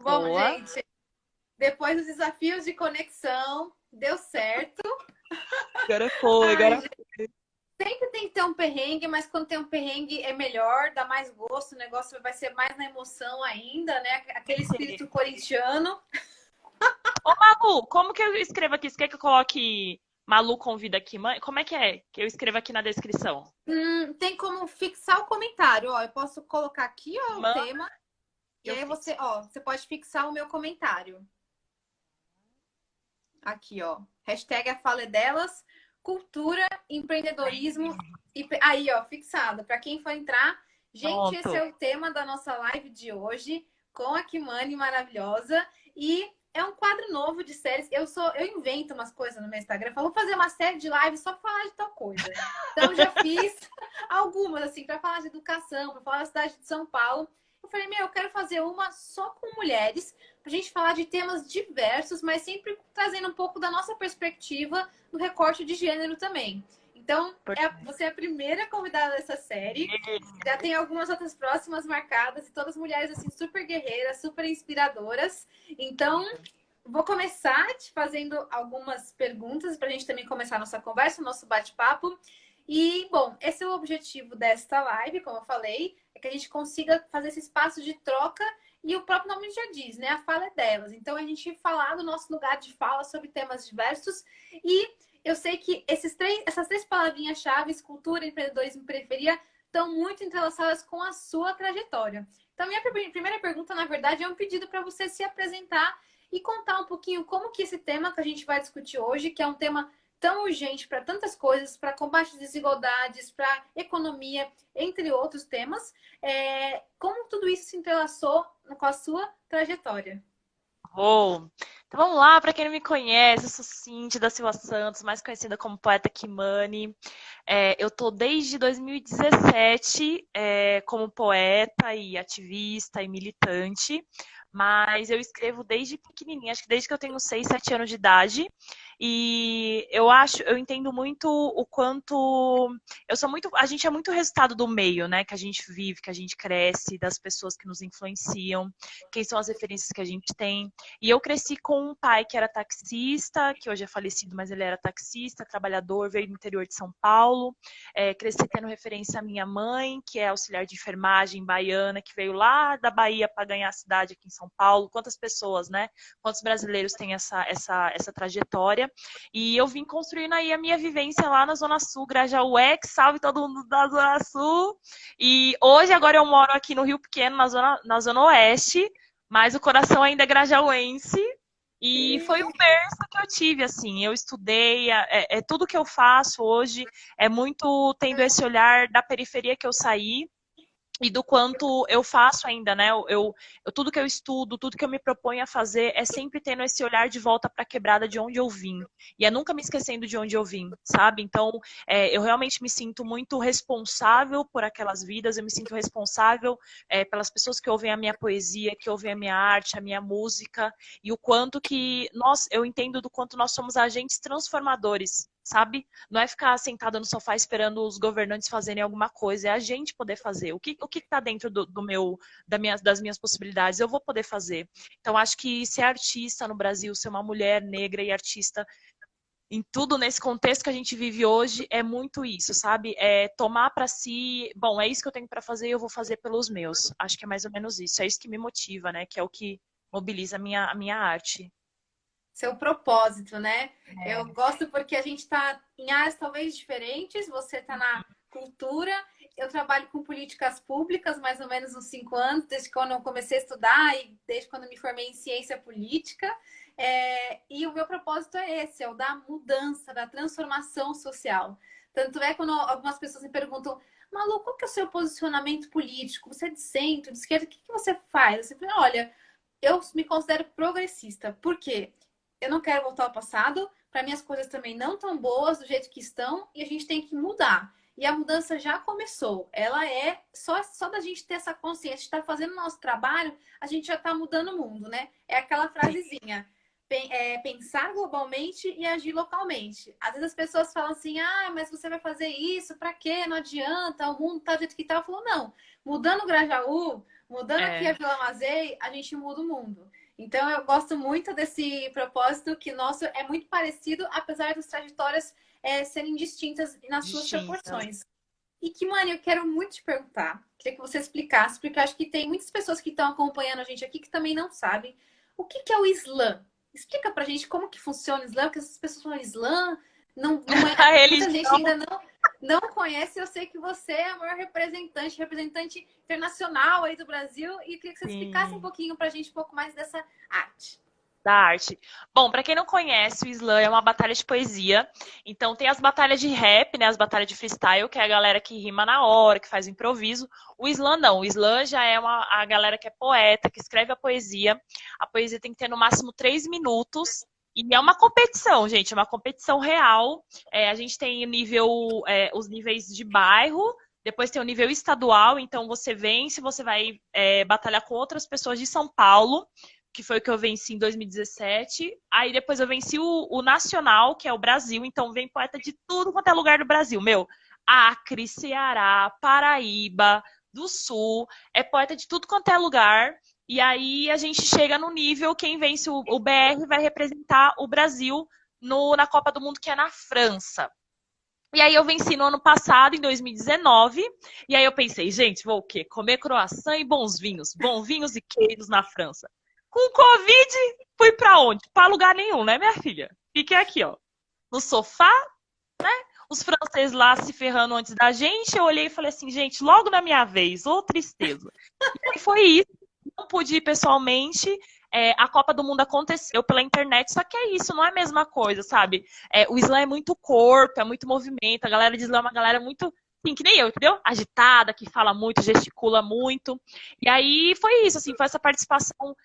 Bom, Boa. gente, depois dos desafios de conexão, deu certo. Agora foi, Ai, agora gente, sempre tem que ter um perrengue, mas quando tem um perrengue é melhor, dá mais gosto, o negócio vai ser mais na emoção ainda, né? Aquele foi. espírito corintiano. Ô, Malu, como que eu escrevo aqui? Você quer que eu coloque Malu convida aqui? Como é que eu escrevo aqui na descrição? Tem como fixar o comentário, ó. Eu posso colocar aqui, ó, o Manda tema, que e eu aí fixo. você pode fixar o meu comentário. Aqui, ó. Hashtag a fala é delas, cultura, empreendedorismo. Aí, ó, fixado. Para quem for entrar, gente, esse Pronto. é o tema da nossa live de hoje com a Kimani maravilhosa. E é um quadro novo de séries. Eu invento umas coisas no meu Instagram. Eu falo, vou fazer uma série de lives só para falar de tal coisa. Então, já fiz algumas, assim, para falar de educação, para falar da cidade de São Paulo. Eu falei, meu, eu quero fazer uma só com mulheres a gente falar de temas diversos, mas sempre trazendo um pouco da nossa perspectiva no recorte de gênero também. Então, você é a primeira convidada dessa série. Já tem algumas outras próximas marcadas e todas mulheres assim super guerreiras, super inspiradoras. Então, vou começar te fazendo algumas perguntas para a gente também começar a nossa conversa, o nosso bate-papo. E, bom, esse é o objetivo desta live, como eu falei, é que a gente consiga fazer esse espaço de troca e o próprio nome já diz, né? A fala é delas. Então, a gente falar do nosso lugar de fala sobre temas diversos e eu sei que essas três palavrinhas-chave, cultura, empreendedorismo e periferia, estão muito entrelaçadas com a sua trajetória. Então, minha primeira pergunta, na verdade, é um pedido para você se apresentar e contar um pouquinho como que esse tema que a gente vai discutir hoje, que é um tema tão urgente para tantas coisas, para combate às desigualdades, para economia, entre outros temas, como tudo isso se entrelaçou com a sua trajetória? Bom, então vamos lá, para quem não me conhece, eu sou Cintia da Silva Santos, mais conhecida como Poeta Kimani. Eu tô desde 2017 como poeta e ativista e militante, mas eu escrevo desde pequenininha, acho que desde que eu tenho 6, 7 anos de idade. E eu entendo muito o quanto a gente é muito resultado do meio, né, que a gente vive, que a gente cresce, das pessoas que nos influenciam, quem são as referências que a gente tem. E eu cresci com um pai que era taxista, que hoje é falecido, mas ele era taxista, trabalhador, veio do interior de São Paulo. Cresci tendo referência à minha mãe, que é auxiliar de enfermagem baiana, que veio lá da Bahia para ganhar a cidade aqui em São Paulo. Quantas pessoas, né? Quantos brasileiros têm essa trajetória? E eu vim construindo aí a minha vivência lá na Zona Sul, Grajaú, que salve todo mundo da Zona Sul. E hoje, agora eu moro aqui no Rio Pequeno, na Zona Oeste, mas o coração ainda é grajaúense. E foi um berço que eu tive, assim. Eu estudei, tudo que eu faço hoje é muito tendo esse olhar da periferia que eu saí e do quanto eu faço ainda, né? Tudo que eu estudo, tudo que eu me proponho a fazer é sempre tendo esse olhar de volta para a quebrada de onde eu vim. E é nunca me esquecendo de onde eu vim, sabe? Então, eu realmente me sinto muito responsável por aquelas vidas, eu me sinto responsável pelas pessoas que ouvem a minha poesia, que ouvem a minha arte, a minha música, e o quanto que eu entendo do quanto nós somos agentes transformadores, sabe? Não é ficar sentada no sofá esperando os governantes fazerem alguma coisa, é a gente poder fazer. O que está dentro das minhas possibilidades, eu vou poder fazer. Então, acho que ser artista no Brasil, ser uma mulher negra e artista em tudo nesse contexto que a gente vive hoje, é muito isso, sabe? É tomar para si, bom, é isso que eu tenho para fazer e eu vou fazer pelos meus. Acho que é mais ou menos isso. É isso que me motiva, né? Que é o que mobiliza a minha arte. Seu propósito, né? Eu gosto porque a gente está em áreas talvez diferentes. Você está na cultura, eu trabalho com políticas públicas mais ou menos uns 5 anos, desde quando eu comecei a estudar e desde quando eu me formei em ciência política. E o meu propósito é esse, é o da mudança, da transformação social. Tanto é quando algumas pessoas me perguntam, Malu, qual que é o seu posicionamento político? Você é de centro, de esquerda, o que que você faz? Eu sempre, olha, eu me considero progressista. Por quê? Eu não quero voltar ao passado. Para mim, as coisas também não estão boas do jeito que estão e a gente tem que mudar. E a mudança já começou. Ela é só da gente ter essa consciência, estar fazendo o nosso trabalho, a gente já está mudando o mundo, né? É aquela Sim. frasezinha. Pensar globalmente e agir localmente. Às vezes as pessoas falam assim: ah, mas você vai fazer isso, para quê? Não adianta, o mundo tá do jeito que tá. Eu falo, não, mudando o Grajaú, Mudando aqui a É, Vila Mazei, a gente muda o mundo. Então, eu gosto muito desse propósito, que nosso é muito parecido, apesar das trajetórias serem distintas nas suas distintas. proporções. E que, mano, eu quero muito te perguntar, queria que você explicasse, porque eu acho que tem muitas pessoas que estão acompanhando a gente aqui que também não sabem o que que é o Islã. Explica pra gente como que funciona o Islã, porque essas pessoas falam Islã, não é, A muita gente religião, ainda não conhece. Eu sei que você é a maior representante internacional aí do Brasil, e eu queria que você explicasse um sim. pouquinho pra gente um pouco mais dessa arte. Da arte. Bom, para quem não conhece, o slam é uma batalha de poesia. Então tem as batalhas de rap, né, as batalhas de freestyle, que é a galera que rima na hora, que faz o improviso. O slam não, o slam já é a galera que é poeta, que escreve a poesia. A poesia tem que ter no máximo 3 minutos. E é uma competição, gente, é uma competição real. A gente tem os níveis de bairro, depois tem o nível estadual, então você vence, você vai batalhar com outras pessoas de São Paulo, que foi o que eu venci em 2017. Aí depois eu venci o Nacional, que é o Brasil. Então vem poeta de tudo quanto é lugar do Brasil. Meu, Acre, Ceará, Paraíba, do Sul. É poeta de tudo quanto é lugar. E aí a gente chega no nível, quem vence o BR vai representar o Brasil na Copa do Mundo, que é na França. E aí eu venci no ano passado, em 2019, e aí eu pensei, gente, vou o quê? Comer croissant e bons vinhos e queijos na França. Com Covid, fui pra onde? Pra lugar nenhum, né, minha filha? Fiquei aqui, ó, no sofá, os franceses lá se ferrando antes da gente, eu olhei e falei assim, gente, logo na minha vez, ô tristeza. E aí foi isso, não pude ir pessoalmente, a Copa do Mundo aconteceu pela internet, só que é isso, não é a mesma coisa, sabe? O slam é muito corpo, é muito movimento, a galera de slam é uma galera muito, assim, que nem eu, entendeu? Agitada, que fala muito, gesticula muito. E aí foi isso, assim, foi essa participação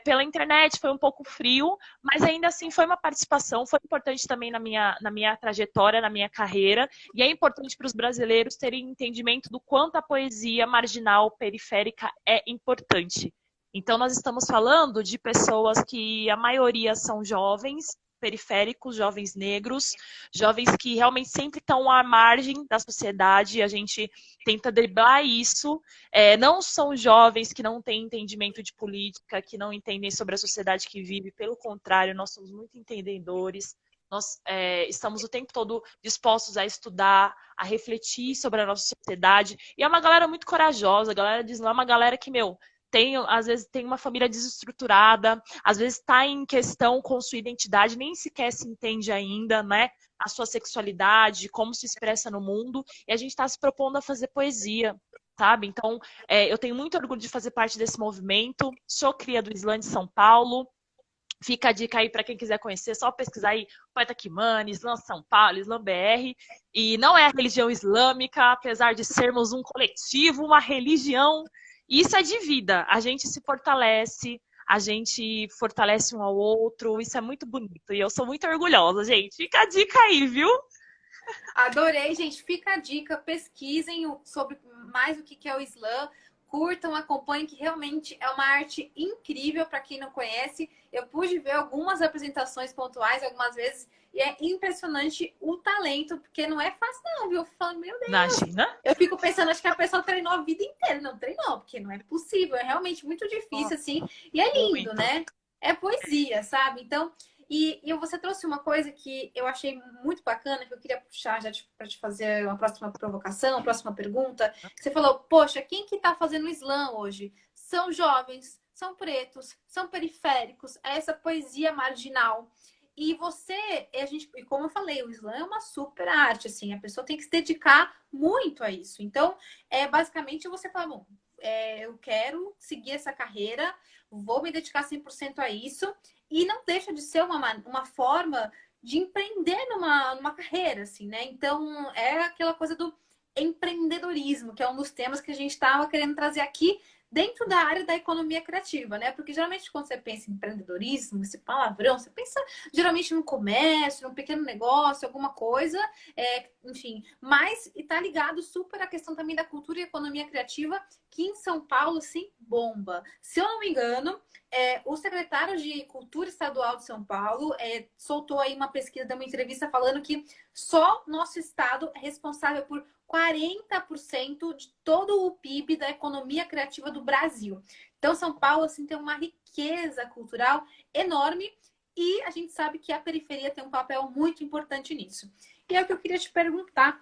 pela internet, foi um pouco frio, mas ainda assim foi uma participação, foi importante também na minha trajetória, na minha carreira, e é importante para os brasileiros terem entendimento do quanto a poesia marginal, periférica é importante. Então, nós estamos falando de pessoas que a maioria são jovens, periféricos, jovens negros, jovens que realmente sempre estão à margem da sociedade, a gente tenta driblar isso. Não são jovens que não têm entendimento de política, que não entendem sobre a sociedade que vive, pelo contrário, nós somos muito entendedores. Nós estamos o tempo todo dispostos a estudar, a refletir sobre a nossa sociedade. E é uma galera muito corajosa, a galera diz lá, uma galera que, meu, às vezes tem uma família desestruturada, às vezes está em questão com sua identidade, nem sequer se entende ainda, né? A sua sexualidade, como se expressa no mundo, e a gente está se propondo a fazer poesia, sabe? Então, eu tenho muito orgulho de fazer parte desse movimento, sou cria do Islã de São Paulo. Fica a dica aí para quem quiser conhecer, só pesquisar aí Poeta Kimani, Islã São Paulo, Islã BR. E não é a religião islâmica, apesar de sermos um coletivo, uma religião. Isso é de vida. A gente se fortalece, a gente fortalece um ao outro. Isso é muito bonito. E eu sou muito orgulhosa, gente. Fica a dica aí, viu? Adorei, gente. Fica a dica, pesquisem sobre mais o que é o Islã, curtam, acompanhem, que realmente é uma arte incrível para quem não conhece. Eu pude ver algumas apresentações pontuais algumas vezes e é impressionante o talento, porque não é fácil não, viu? Eu falo, meu Deus. Imagina. Eu fico pensando, acho que a pessoa treinou a vida inteira. Não treinou, porque não é possível. É realmente muito difícil, assim. E é lindo, Muito. né? É poesia, sabe? Então, você trouxe uma coisa que eu achei muito bacana, que eu queria puxar já para te fazer uma próxima provocação, uma próxima pergunta. Você falou, poxa, quem que está fazendo slam hoje? São jovens, são pretos, são periféricos, é essa poesia marginal. E e como eu falei, o slam é uma super arte, assim, a pessoa tem que se dedicar muito a isso. Então, basicamente você fala, bom, eu quero seguir essa carreira, vou me dedicar 100% a isso, e não deixa de ser uma forma de empreender numa carreira, assim, né? Então, é aquela coisa do empreendedorismo, que é um dos temas que a gente estava querendo trazer aqui dentro da área da economia criativa, né? Porque geralmente quando você pensa em empreendedorismo, esse palavrão, você pensa geralmente num comércio, num pequeno negócio, alguma coisa, enfim. Mas está ligado super à questão também da cultura e economia criativa, que em São Paulo, sim, bomba. Se eu não me engano, o secretário de Cultura Estadual de São Paulo soltou aí uma pesquisa, deu uma entrevista falando que só nosso estado é responsável por 40% de todo o PIB da economia criativa do Brasil. Então, São Paulo assim, tem uma riqueza cultural enorme e a gente sabe que a periferia tem um papel muito importante nisso. E é o que eu queria te perguntar.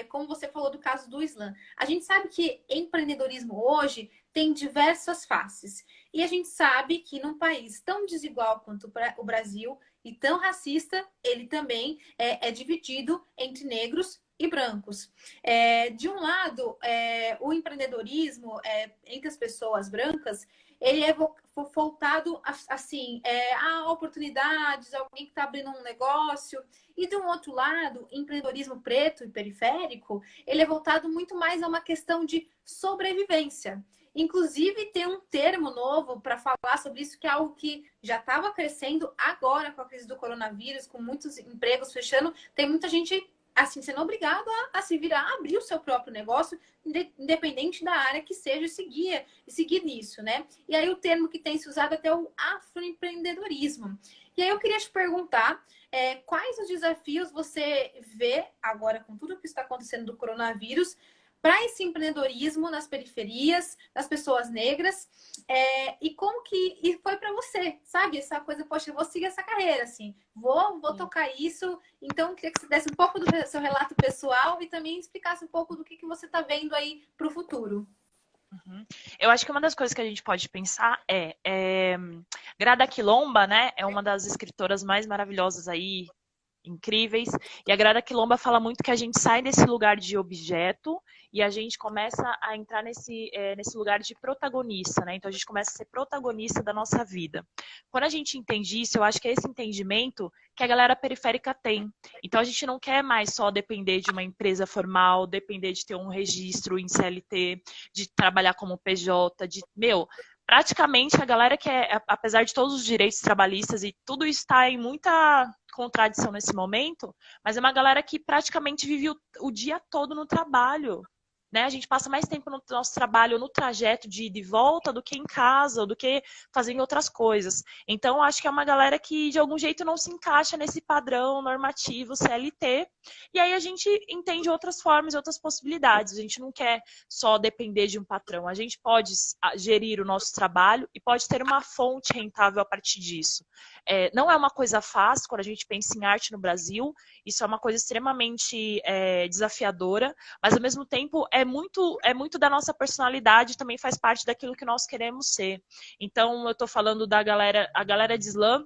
Como você falou do caso do Islã, a gente sabe que empreendedorismo hoje tem diversas faces. E a gente sabe que num país tão desigual quanto o Brasil e tão racista, ele também é dividido entre negros e brancos. De um lado, o empreendedorismo entre as pessoas brancas, ele é voltado assim, a oportunidades, alguém que está abrindo um negócio. E de um outro lado, empreendedorismo preto e periférico, ele é voltado muito mais a uma questão de sobrevivência. Inclusive, tem um termo novo para falar sobre isso, que é algo que já estava crescendo agora com a crise do coronavírus, com muitos empregos fechando. Tem muita gente assim sendo obrigada a se virar, a abrir o seu próprio negócio, independente da área que seja, e seguir nisso, né? E aí o termo que tem se usado até o afroempreendedorismo. E aí eu queria te perguntar quais os desafios você vê agora com tudo que está acontecendo do coronavírus para esse empreendedorismo nas periferias, das pessoas negras, e como que foi para você, sabe? Essa coisa, poxa, eu vou seguir essa carreira, assim, vou tocar isso. Então, eu queria que você desse um pouco do seu relato pessoal e também explicasse um pouco do que você está vendo aí para o futuro. Eu acho que uma das coisas que a gente pode pensar Grada Quilomba, né, é uma das escritoras mais maravilhosas aí, incríveis. E a Grada Quilomba fala muito que a gente sai desse lugar de objeto e a gente começa a entrar nesse lugar de protagonista, né? Então a gente começa a ser protagonista da nossa vida. Quando a gente entende isso, eu acho que é esse entendimento que a galera periférica tem. Então a gente não quer mais só depender de uma empresa formal, depender de ter um registro em CLT, de trabalhar como PJ, praticamente a galera que apesar de todos os direitos trabalhistas e tudo está em muita contradição nesse momento, mas é uma galera que praticamente vive o dia todo no trabalho. Né? A gente passa mais tempo no nosso trabalho, no trajeto de ida e volta, do que em casa, ou do que fazendo outras coisas. Então, acho que é uma galera que, de algum jeito, não se encaixa nesse padrão normativo CLT. E aí a gente entende outras formas e outras possibilidades. A gente não quer só depender de um patrão. A gente pode gerir o nosso trabalho e pode ter uma fonte rentável a partir disso. Não é uma coisa fácil quando a gente pensa em arte no Brasil. Isso é uma coisa extremamente desafiadora, mas, ao mesmo tempo, é muito da nossa personalidade, também faz parte daquilo que nós queremos ser. Então, eu estou falando a galera de Islã,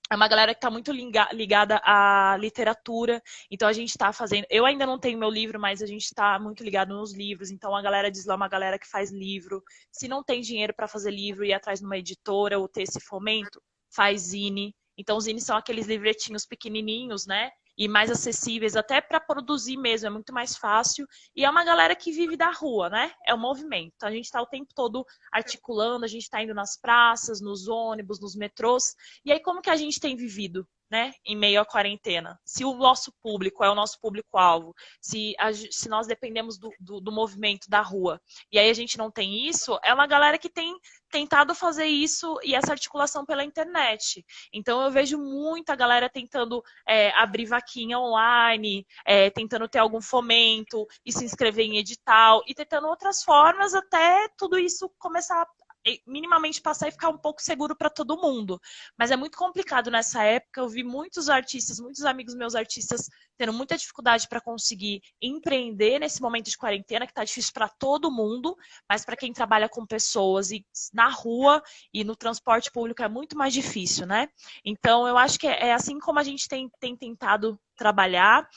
é uma galera que está muito ligada à literatura. Então, a gente está fazendo... Eu ainda não tenho meu livro, mas a gente está muito ligado nos livros. Então, a galera de Islã é uma galera que faz livro. Se não tem dinheiro para fazer livro e ir atrás de uma editora ou ter esse fomento, faz zine. Então, os zines são aqueles livretinhos pequenininhos, né? E mais acessíveis, até para produzir mesmo, é muito mais fácil. E é uma galera que vive da rua, né? É um movimento. Então, a gente está o tempo todo articulando, a gente está indo nas praças, nos ônibus, nos metrôs. E aí, como que a gente tem vivido, né? Em meio à quarentena? Se o nosso público é o nosso público-alvo, se nós dependemos do movimento da rua, e aí a gente não tem isso, é uma galera que tem tentado fazer isso e essa articulação pela internet. Então, eu vejo muita galera tentando abrir vaquinha online, tentando ter algum fomento e se inscrever em edital e tentando outras formas até tudo isso começar a minimamente passar e ficar um pouco seguro para todo mundo. Mas é muito complicado nessa época. Eu vi muitos artistas, muitos amigos meus artistas tendo muita dificuldade para conseguir empreender nesse momento de quarentena, que está difícil para todo mundo, mas para quem trabalha com pessoas e na rua e no transporte público é muito mais difícil, né? Então, eu acho que é assim como a gente tem tentado trabalhar.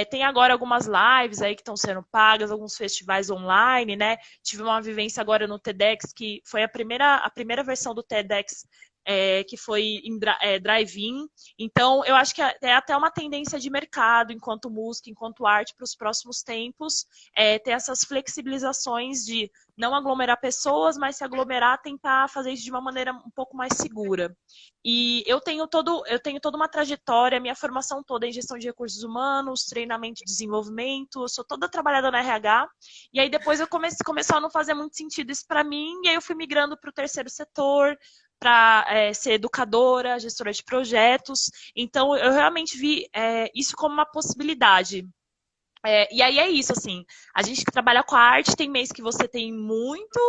Tem agora algumas lives aí que estão sendo pagas, alguns festivais online, né? Tive uma vivência agora no TEDx, que foi a primeira versão do TEDx que foi em drive-in. Então, eu acho que é até uma tendência de mercado, enquanto música, enquanto arte, para os próximos tempos, ter essas flexibilizações de não aglomerar pessoas, mas se aglomerar, tentar fazer isso de uma maneira um pouco mais segura. E eu tenho toda uma trajetória, minha formação toda é em gestão de recursos humanos, treinamento e desenvolvimento, eu sou toda trabalhada na RH, e aí depois começou a não fazer muito sentido isso para mim, e aí eu fui migrando para o terceiro setor, para ser educadora, gestora de projetos. Então, eu realmente vi isso como uma possibilidade. E aí é isso, assim, a gente que trabalha com a arte tem mês que você tem muito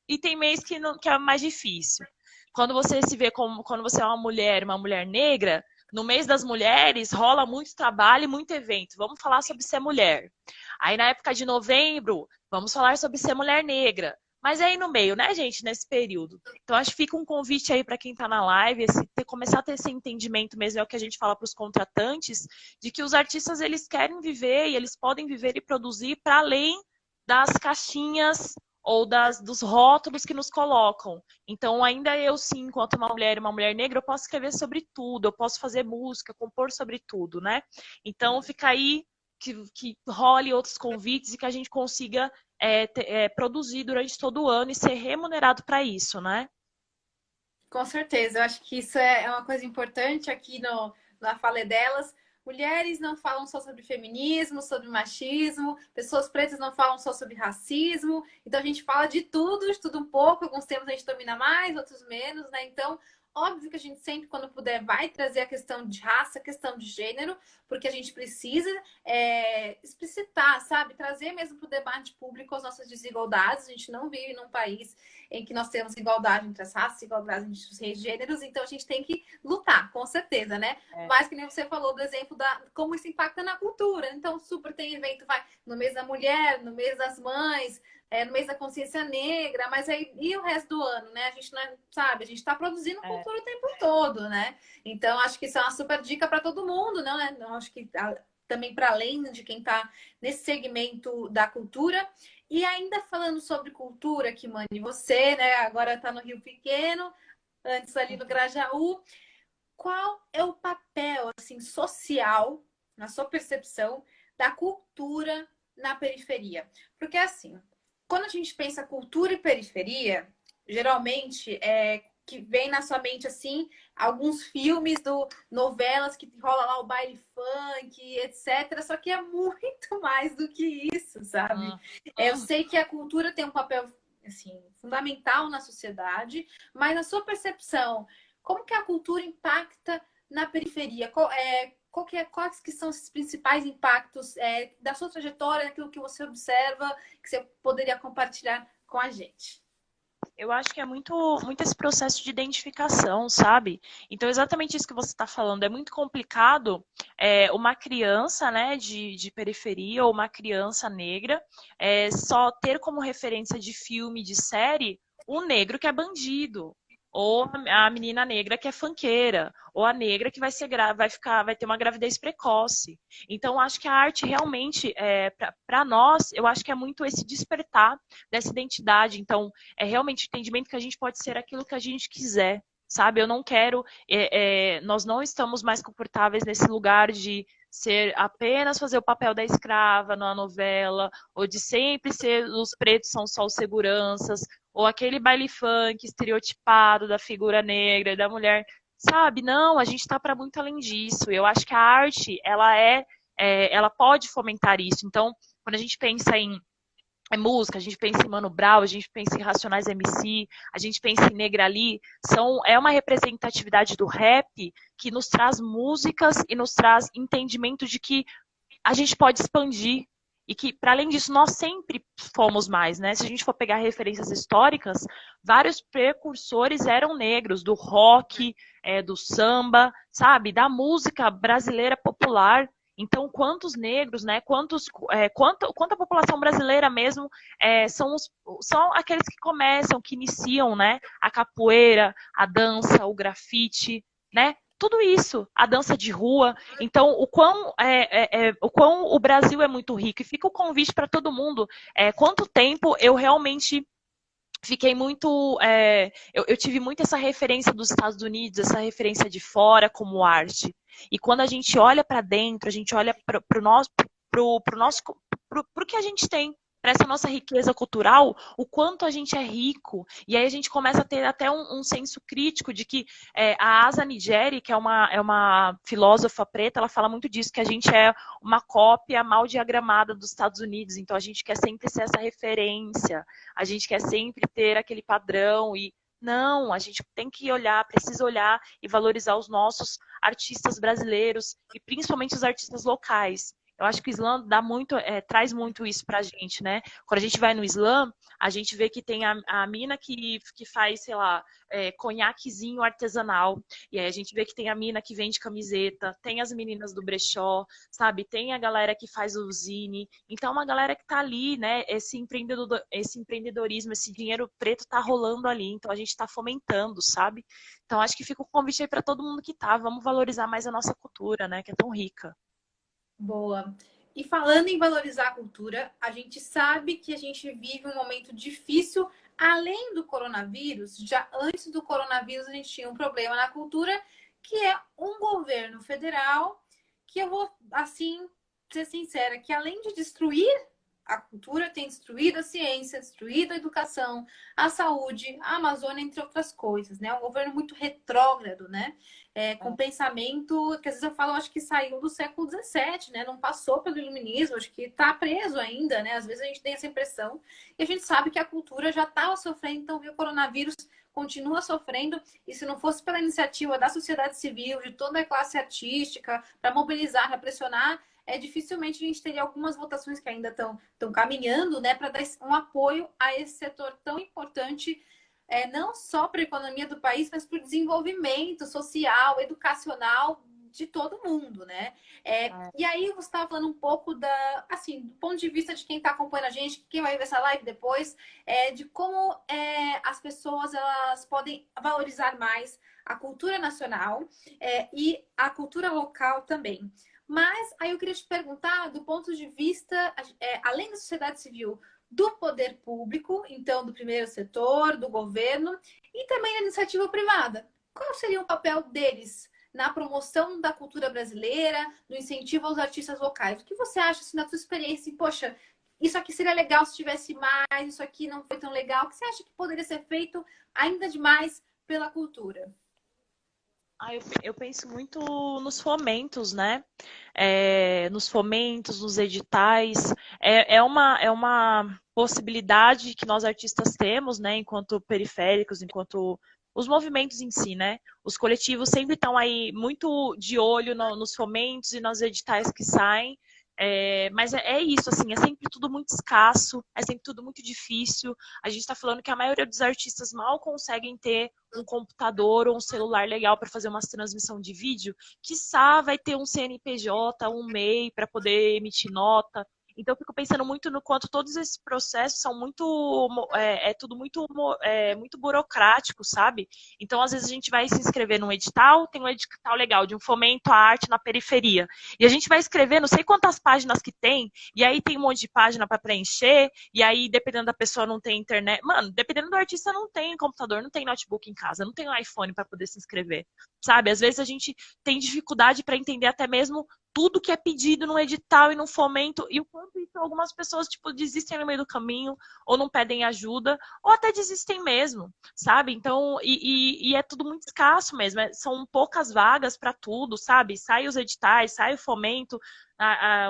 e tem mês que, não, que é mais difícil. Quando você se vê como, quando você é uma mulher negra, no mês das mulheres rola muito trabalho e muito evento. Vamos falar sobre ser mulher. Aí na época de novembro, vamos falar sobre ser mulher negra. Mas é aí no meio, né, gente, nesse período. Então, acho que fica um convite aí para quem está na live, começar a ter esse entendimento mesmo, é o que a gente fala para os contratantes, de que os artistas, eles querem viver e eles podem viver e produzir para além das caixinhas ou dos rótulos que nos colocam. Então, ainda eu, sim, enquanto uma mulher negra, eu posso escrever sobre tudo, eu posso fazer música, compor sobre tudo, né? Então, fica aí que role outros convites e que a gente consiga produzir durante todo o ano e ser remunerado para isso, né? Com certeza, eu acho que isso é uma coisa importante aqui na Fala Delas. Mulheres não falam só sobre feminismo, sobre machismo, pessoas pretas não falam só sobre racismo. Então a gente fala de tudo um pouco. Alguns temas a gente domina mais, outros menos, né? Então, óbvio que a gente sempre, quando puder, vai trazer a questão de raça, a questão de gênero, porque a gente precisa explicitar, sabe? Trazer mesmo para o debate público as nossas desigualdades. A gente não vive num país em que nós temos igualdade entre as raças, igualdade entre os gêneros, então a gente tem que lutar, com certeza, né? Mas que nem você falou do exemplo da como isso impacta na cultura. Então, super tem evento, vai no mês da mulher, no mês das mães, no mês da consciência negra, mas aí e o resto do ano, né? A gente não sabe, a gente está produzindo cultura o tempo todo, né? Então, acho que isso é uma super dica para todo mundo, não é? Não, acho que também para além de quem está nesse segmento da cultura. E ainda falando sobre cultura, Kimani, você, né, agora está no Rio Pequeno, antes ali no Grajaú. Qual é o papel assim social, na sua percepção, da cultura na periferia? Porque assim, quando a gente pensa cultura e periferia, geralmente que vem na sua mente assim alguns filmes novelas que rola lá o baile funk, etc. Só que é muito mais do que isso, sabe? Eu sei que a cultura tem um papel assim fundamental na sociedade, mas na sua percepção, como que a cultura impacta na periferia? Quais que são os principais impactos da sua trajetória, daquilo que você observa, que você poderia compartilhar com a gente? Eu acho que é muito esse processo de identificação, sabe? Então, exatamente isso que você está falando. É muito complicado uma criança, né, de periferia ou uma criança negra só ter como referência de filme, de série, o negro que é bandido. Ou a menina negra que é funkeira, ou a negra que vai ter uma gravidez precoce. Então, acho que a arte realmente, para nós, eu acho que é muito esse despertar dessa identidade. Então, é realmente o entendimento que a gente pode ser aquilo que a gente quiser, sabe? Eu não quero, nós não estamos mais confortáveis nesse lugar de ser apenas fazer o papel da escrava na novela, ou de sempre ser os pretos são só os seguranças, ou aquele baile funk estereotipado da figura negra e da mulher, sabe? Não, a gente está para muito além disso. Eu acho que a arte, ela pode fomentar isso. Então, quando a gente pensa em música, a gente pensa em Mano Brown, a gente pensa em Racionais MC, a gente pensa em Negrali, é uma representatividade do rap que nos traz músicas e nos traz entendimento de que a gente pode expandir e que, para além disso, nós sempre fomos mais, né? Se a gente for pegar referências históricas, vários precursores eram negros, do rock, do samba, sabe? Da música brasileira popular. Então, quantos negros, né? Quanta população brasileira mesmo são aqueles que começam, que iniciam, né? A capoeira, a dança, o grafite, né? Tudo isso, a dança de rua. Então, o quão o Brasil é muito rico. E fica o convite para todo mundo. Quanto tempo eu realmente fiquei muito. Eu tive muito essa referência dos Estados Unidos, essa referência de fora como arte. E quando a gente olha para dentro, a gente olha para o que a gente tem, para essa nossa riqueza cultural, o quanto a gente é rico. E aí a gente começa a ter até um senso crítico de que a Asa Nigeri, que é uma filósofa preta, ela fala muito disso, que a gente é uma cópia mal diagramada dos Estados Unidos. Então a gente quer sempre ser essa referência, a gente quer sempre ter aquele padrão e não, a gente tem que olhar, precisa olhar e valorizar os nossos artistas brasileiros e principalmente os artistas locais. Eu acho que o Islã dá muito, traz muito isso pra gente, né? Quando a gente vai no Islã, a gente vê que tem a mina que faz, sei lá, conhaquezinho artesanal. E aí a gente vê que tem a mina que vende camiseta, tem as meninas do brechó, sabe? Tem a galera que faz o zine. Então, uma galera que tá ali, né? Esse empreendedorismo, esse dinheiro preto tá rolando ali. Então, a gente tá fomentando, sabe? Então, acho que fica o convite aí para todo mundo que tá. Vamos valorizar mais a nossa cultura, né? Que é tão rica. Boa. E falando em valorizar a cultura, a gente sabe que a gente vive um momento difícil, além do coronavírus. Já antes do coronavírus, a gente tinha um problema na cultura, que é um governo federal, que eu vou, assim, ser sincera, que além de destruir a cultura, tem destruído a ciência, destruído a educação, a saúde, a Amazônia, entre outras coisas, né? Um governo muito retrógrado, né? Com pensamento que às vezes eu falo, acho que saiu do século XVII, né? Não passou pelo iluminismo, acho que está preso ainda, né? Às vezes a gente tem essa impressão e a gente sabe que a cultura já estava sofrendo, então o coronavírus continua sofrendo, e se não fosse pela iniciativa da sociedade civil, de toda a classe artística, para mobilizar, para pressionar, dificilmente a gente teria algumas votações que ainda estão caminhando, né, para dar um apoio a esse setor tão importante, não só para a economia do país, mas para o desenvolvimento social, educacional de todo mundo, né? E aí você estava falando um pouco assim, do ponto de vista de quem está acompanhando a gente, quem vai ver essa live depois, de como as pessoas elas podem valorizar mais a cultura nacional e a cultura local também. Mas aí eu queria te perguntar, do ponto de vista, além da sociedade civil, do poder público, então do primeiro setor, do governo e também da iniciativa privada. Qual seria o papel deles na promoção da cultura brasileira, no incentivo aos artistas locais? O que você acha, assim, na sua experiência? Poxa, isso aqui seria legal se tivesse mais, isso aqui não foi tão legal. O que você acha que poderia ser feito ainda demais pela cultura? Eu penso muito nos fomentos, né? Nos fomentos, nos editais. É uma possibilidade que nós artistas temos, né? Enquanto periféricos, enquanto os movimentos em si, né? Os coletivos sempre estão aí muito de olho nos fomentos e nos editais que saem. Mas é isso, assim, é sempre tudo muito escasso, é sempre tudo muito difícil. A gente está falando que a maioria dos artistas mal conseguem ter um computador ou um celular legal para fazer uma transmissão de vídeo, quiçá vai ter um CNPJ, um MEI para poder emitir nota. Então, eu fico pensando muito no quanto todos esses processos são tudo muito burocrático, sabe? Então, às vezes a gente vai se inscrever num edital, tem um edital legal de um fomento à arte na periferia. E a gente vai escrever não sei quantas páginas que tem, e aí tem um monte de página para preencher, e aí, dependendo da pessoa, não tem internet. Mano, dependendo do artista, não tem computador, não tem notebook em casa, não tem um iPhone para poder se inscrever, sabe? Às vezes a gente tem dificuldade para entender até mesmo tudo que é pedido no edital e no fomento, e o quanto isso algumas pessoas, tipo, desistem no meio do caminho, ou não pedem ajuda, ou até desistem mesmo, sabe? Então, e é tudo muito escasso mesmo, são poucas vagas para tudo, sabe? Sai os editais, sai o fomento,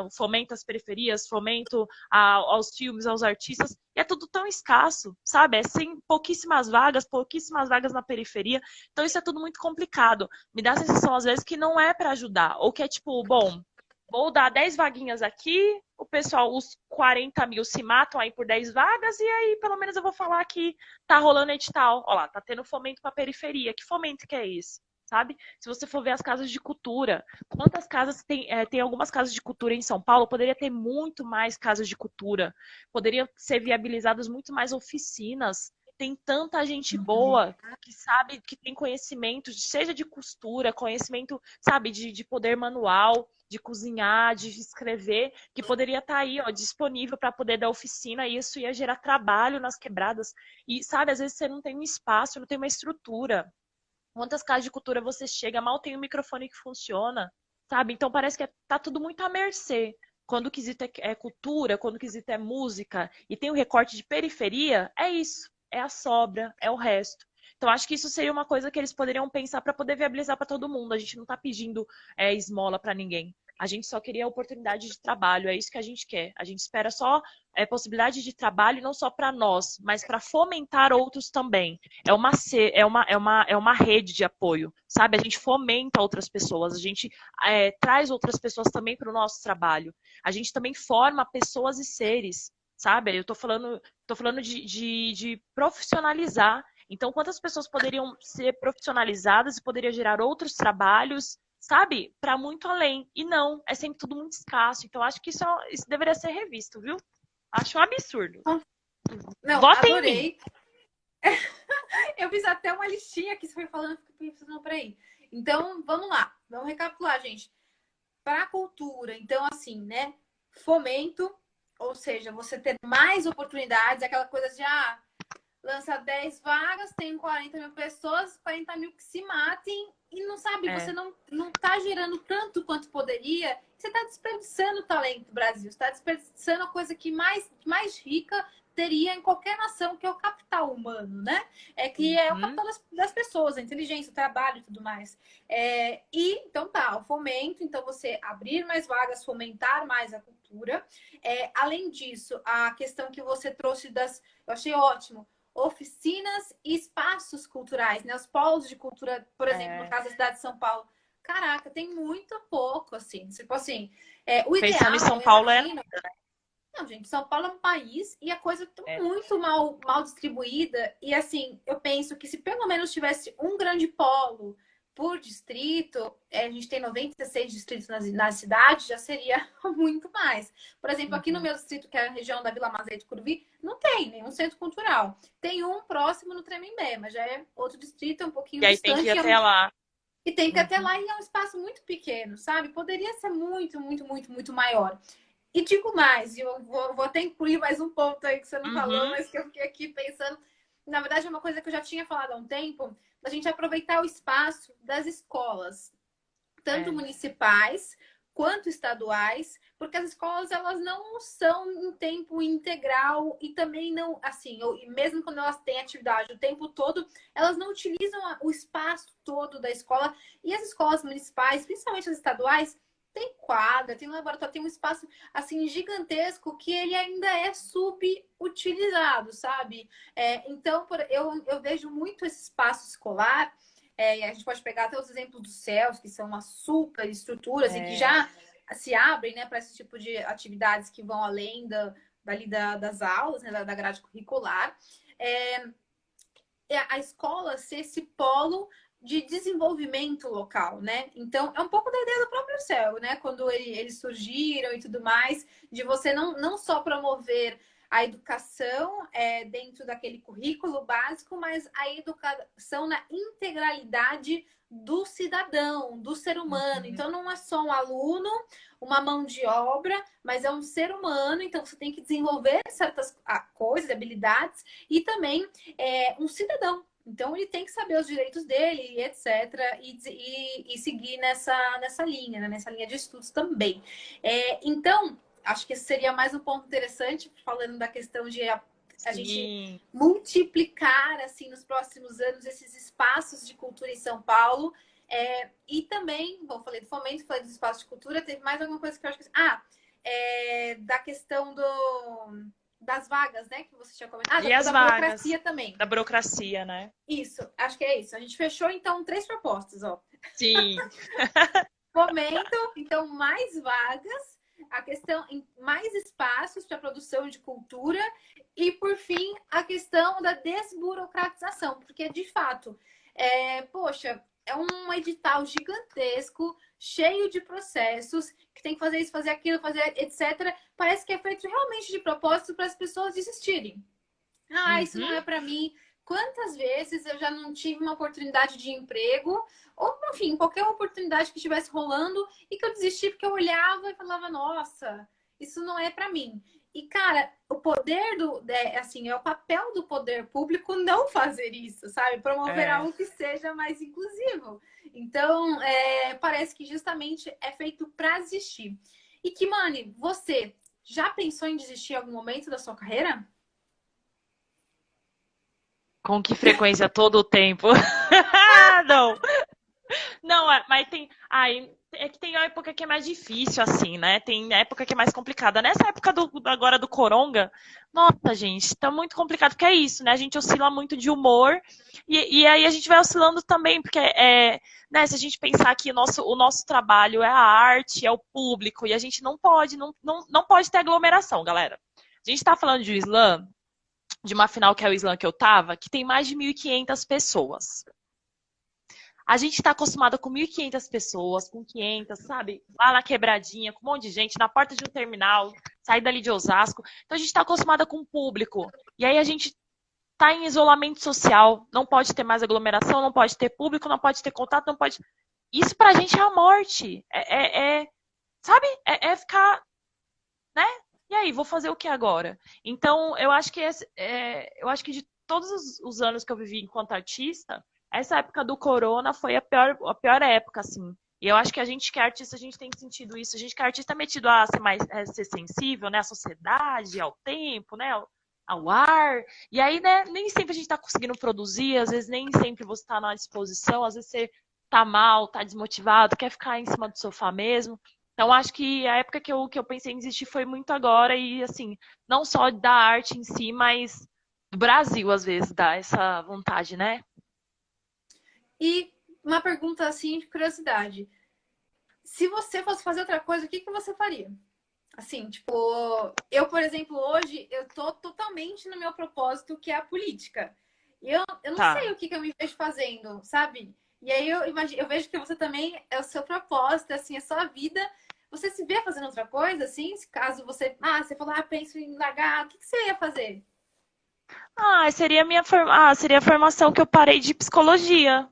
o fomento às periferias, fomento aos filmes, aos artistas, e é tudo tão escasso, sabe? Sem pouquíssimas vagas na periferia, então isso é tudo muito complicado. Me dá a sensação, às vezes, que não é para ajudar, ou que é tipo, bom, vou dar 10 vaguinhas aqui, o pessoal, os 40 mil se matam aí por 10 vagas, e aí pelo menos eu vou falar que tá rolando edital. Olha lá, tá tendo fomento pra periferia. Que fomento que é esse? Sabe? Se você for ver as casas de cultura, quantas casas tem algumas casas de cultura em São Paulo, poderia ter muito mais casas de cultura, poderiam ser viabilizadas muito mais oficinas. Tem tanta gente boa que sabe, que tem conhecimento, seja de costura, conhecimento, sabe, de poder manual, de cozinhar, de escrever, que poderia estar aí, ó, disponível para poder dar oficina, e isso ia gerar trabalho nas quebradas. E, sabe, às vezes você não tem um espaço, não tem uma estrutura. Quantas casas de cultura você chega, mal tem um microfone que funciona, sabe? Então parece que tá tudo muito à mercê. Quando o quesito é cultura, quando o quesito é música, e tem o recorte de periferia, é isso. É a sobra, é o resto. Então, acho que isso seria uma coisa que eles poderiam pensar para poder viabilizar para todo mundo. A gente não está pedindo esmola para ninguém. A gente só queria oportunidade de trabalho, é isso que a gente quer. A gente espera só possibilidade de trabalho, não só para nós, mas para fomentar outros também. É uma rede de apoio, sabe? A gente fomenta outras pessoas, a gente traz outras pessoas também para o nosso trabalho. A gente também forma pessoas e seres, sabe? Eu tô falando de profissionalizar. Então, quantas pessoas poderiam ser profissionalizadas e poderia gerar outros trabalhos, sabe? Para muito além. E não, é sempre tudo muito escasso. Então, acho que isso deveria ser revisto, viu? Acho um absurdo. Não, Votem em mim. adorei. Eu fiz até uma listinha que você foi falando, fiquei pensando por aí. Então, vamos lá. Vamos recapitular, gente. Para a cultura, então, assim, né? Fomento, ou seja, você ter mais oportunidades, aquela coisa de, lança 10 vagas, tem 40 mil pessoas, 40 mil que se matem e não sabe, você não tá gerando tanto quanto poderia, você está desperdiçando o talento do Brasil, você está desperdiçando a coisa que mais rica teria em qualquer nação, que é o capital humano, né? Que é o capital das pessoas, a inteligência, o trabalho e tudo mais. Então o fomento, então você abrir mais vagas, fomentar mais a cultura. Além disso, a questão que você trouxe eu achei ótimo, oficinas e espaços culturais, né? Os polos de cultura, por exemplo, no caso da cidade de São Paulo. Caraca, tem muito pouco, assim. Tipo assim, o ideal... Pensando em São Paulo Não, gente, São Paulo é um país e a coisa tá muito mal distribuída. E assim, eu penso que se pelo menos tivesse um grande polo por distrito, a gente tem 96 distritos na cidade, já seria muito mais. Por exemplo, aqui no meu distrito, que é a região da Vila Mazei de Curuvi, não tem nenhum centro cultural. Tem um próximo no Tremembé, mas já é outro distrito, é um pouquinho e aí distante. tem que ir até lá. E tem que ir até lá e é um espaço muito pequeno, sabe? Poderia ser muito, muito, muito, muito maior. E digo mais, eu vou até incluir mais um ponto aí que você não falou, mas que eu fiquei aqui pensando. Na verdade, é uma coisa que eu já tinha falado há um tempo, da gente aproveitar o espaço das escolas, tanto municipais quanto estaduais, porque as escolas elas não são em tempo integral e também não, assim, mesmo quando elas têm atividade o tempo todo, elas não utilizam o espaço todo da escola. E as escolas municipais, principalmente as estaduais, tem quadra, tem laboratório, tem um espaço assim gigantesco que ele ainda é subutilizado, sabe? Então, eu vejo muito esse espaço escolar. A gente pode pegar até os exemplos dos céus, que são umas super estruturas e que já se abrem, né, para esse tipo de atividades que vão além das aulas, né, da grade curricular. A escola ser esse polo de desenvolvimento local, né? Então, é um pouco da ideia do próprio céu, né? Quando eles surgiram e tudo mais, de você não só promover a educação dentro daquele currículo básico, mas a educação na integralidade do cidadão, do ser humano. Então, não é só um aluno, uma mão de obra, mas é um ser humano. Então, você tem que desenvolver certas coisas, habilidades, e também um cidadão. Então, ele tem que saber os direitos dele, etc., e seguir nessa linha, né? Nessa linha de estudos também. Então, acho que esse seria mais um ponto interessante, falando da questão de a gente multiplicar, assim, nos próximos anos, esses espaços de cultura em São Paulo. E também, bom, falei do fomento, falei dos espaços de cultura, teve mais alguma coisa que eu acho que... da questão das vagas, né? Que você tinha comentado. E as da vagas, burocracia também. Da burocracia, né? Isso, acho que é isso. A gente fechou, então, 3 propostas, ó. Sim. Fomento, então, mais vagas. A questão em mais espaços para produção de cultura. E, por fim, a questão da desburocratização. Porque, de fato, poxa, é um edital gigantesco, cheio de processos, que tem que fazer isso, fazer aquilo, fazer etc. Parece que é feito realmente de propósito para as pessoas desistirem. Isso não é para mim. Quantas vezes eu já não tive uma oportunidade de emprego, ou, enfim, qualquer oportunidade que estivesse rolando e que eu desisti porque eu olhava e falava, nossa, isso não é para mim. E, cara, o poder assim, é o papel do poder público não fazer isso, sabe? Promover algo que seja mais inclusivo. Então, parece que justamente é feito para desistir. E Kimani, você já pensou em desistir em algum momento da sua carreira? Com que frequência? Todo o tempo? Não. Não, mas tem. É que tem tem a época que é mais difícil, assim, né? Tem a época que é mais complicada. Nessa época agora do Coronga, nossa, gente, tá muito complicado, porque é isso, né? A gente oscila muito de humor, e aí a gente vai oscilando também, porque né, se a gente pensar que o nosso trabalho é a arte, é o público, e a gente não pode ter aglomeração, galera. A gente tá falando de um slam, de uma final que é o slam que eu tava, que tem mais de 1.500 pessoas. A gente está acostumado com 1.500 pessoas, com 500, sabe? Lá na quebradinha, com um monte de gente, na porta de um terminal, sair dali de Osasco. Então a gente está acostumada com o público. E aí a gente está em isolamento social, não pode ter mais aglomeração, não pode ter público, não pode ter contato, não pode. Isso pra gente é a morte. Sabe? É ficar, né? E aí, vou fazer o que agora? Então, eu acho que de todos os anos que eu vivi enquanto artista, essa época do corona foi a pior época, assim. E eu acho que a gente que é artista, a gente tem sentido isso. A gente que é artista é metido a ser mais ser sensível, né? À sociedade, ao tempo, né? Ao ar. E aí, né, nem sempre a gente tá conseguindo produzir, às vezes nem sempre você tá na disposição, às vezes você tá mal, tá desmotivado, quer ficar em cima do sofá mesmo. Então, acho que a época que eu pensei em desistir foi muito agora e, assim, não só da arte em si, mas do Brasil, às vezes, dá essa vontade, né? E uma pergunta assim de curiosidade. Se você fosse fazer outra coisa, o que que você faria? Assim, tipo, eu, por exemplo, hoje eu tô totalmente no meu propósito, que é a política. E eu não sei Tá. o que que eu me vejo fazendo, sabe? E aí eu vejo que você também é o seu propósito, assim, é a sua vida. Você se vê fazendo outra coisa, assim? Se caso você falou, penso em largar, o que que você ia fazer? Seria a formação que eu parei de psicologia.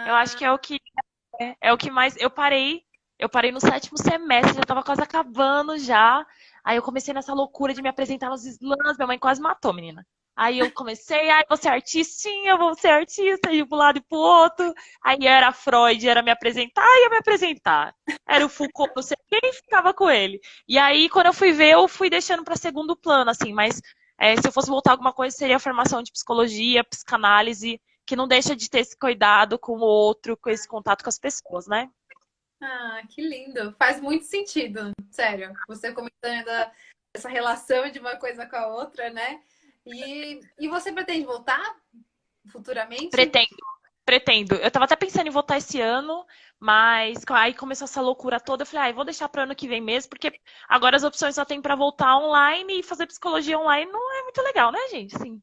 Eu acho Ah, que é o que mais. Eu parei no sétimo semestre, já tava quase acabando já. Aí eu comecei nessa loucura de me apresentar nos slams, minha mãe quase matou, menina. Aí eu comecei, vou ser artistinha, vou ser artista, e pro lado e pro outro. Aí era Freud, era me apresentar, ia me apresentar. Era o Foucault, não sei quem ficava com ele. E aí, quando eu fui ver, eu fui deixando para segundo plano, assim, mas se eu fosse voltar alguma coisa, seria a formação de psicologia, psicanálise, que não deixa de ter esse cuidado com o outro, com esse contato com as pessoas, né? que lindo. Faz muito sentido, sério. Você comentando essa relação de uma coisa com a outra, né? E você pretende voltar futuramente? Pretendo, pretendo. Eu tava até pensando em voltar esse ano, mas aí começou essa loucura toda. Eu falei, vou deixar para ano que vem mesmo, porque agora as opções só tem para voltar online e fazer psicologia online não é muito legal, né, gente? Assim,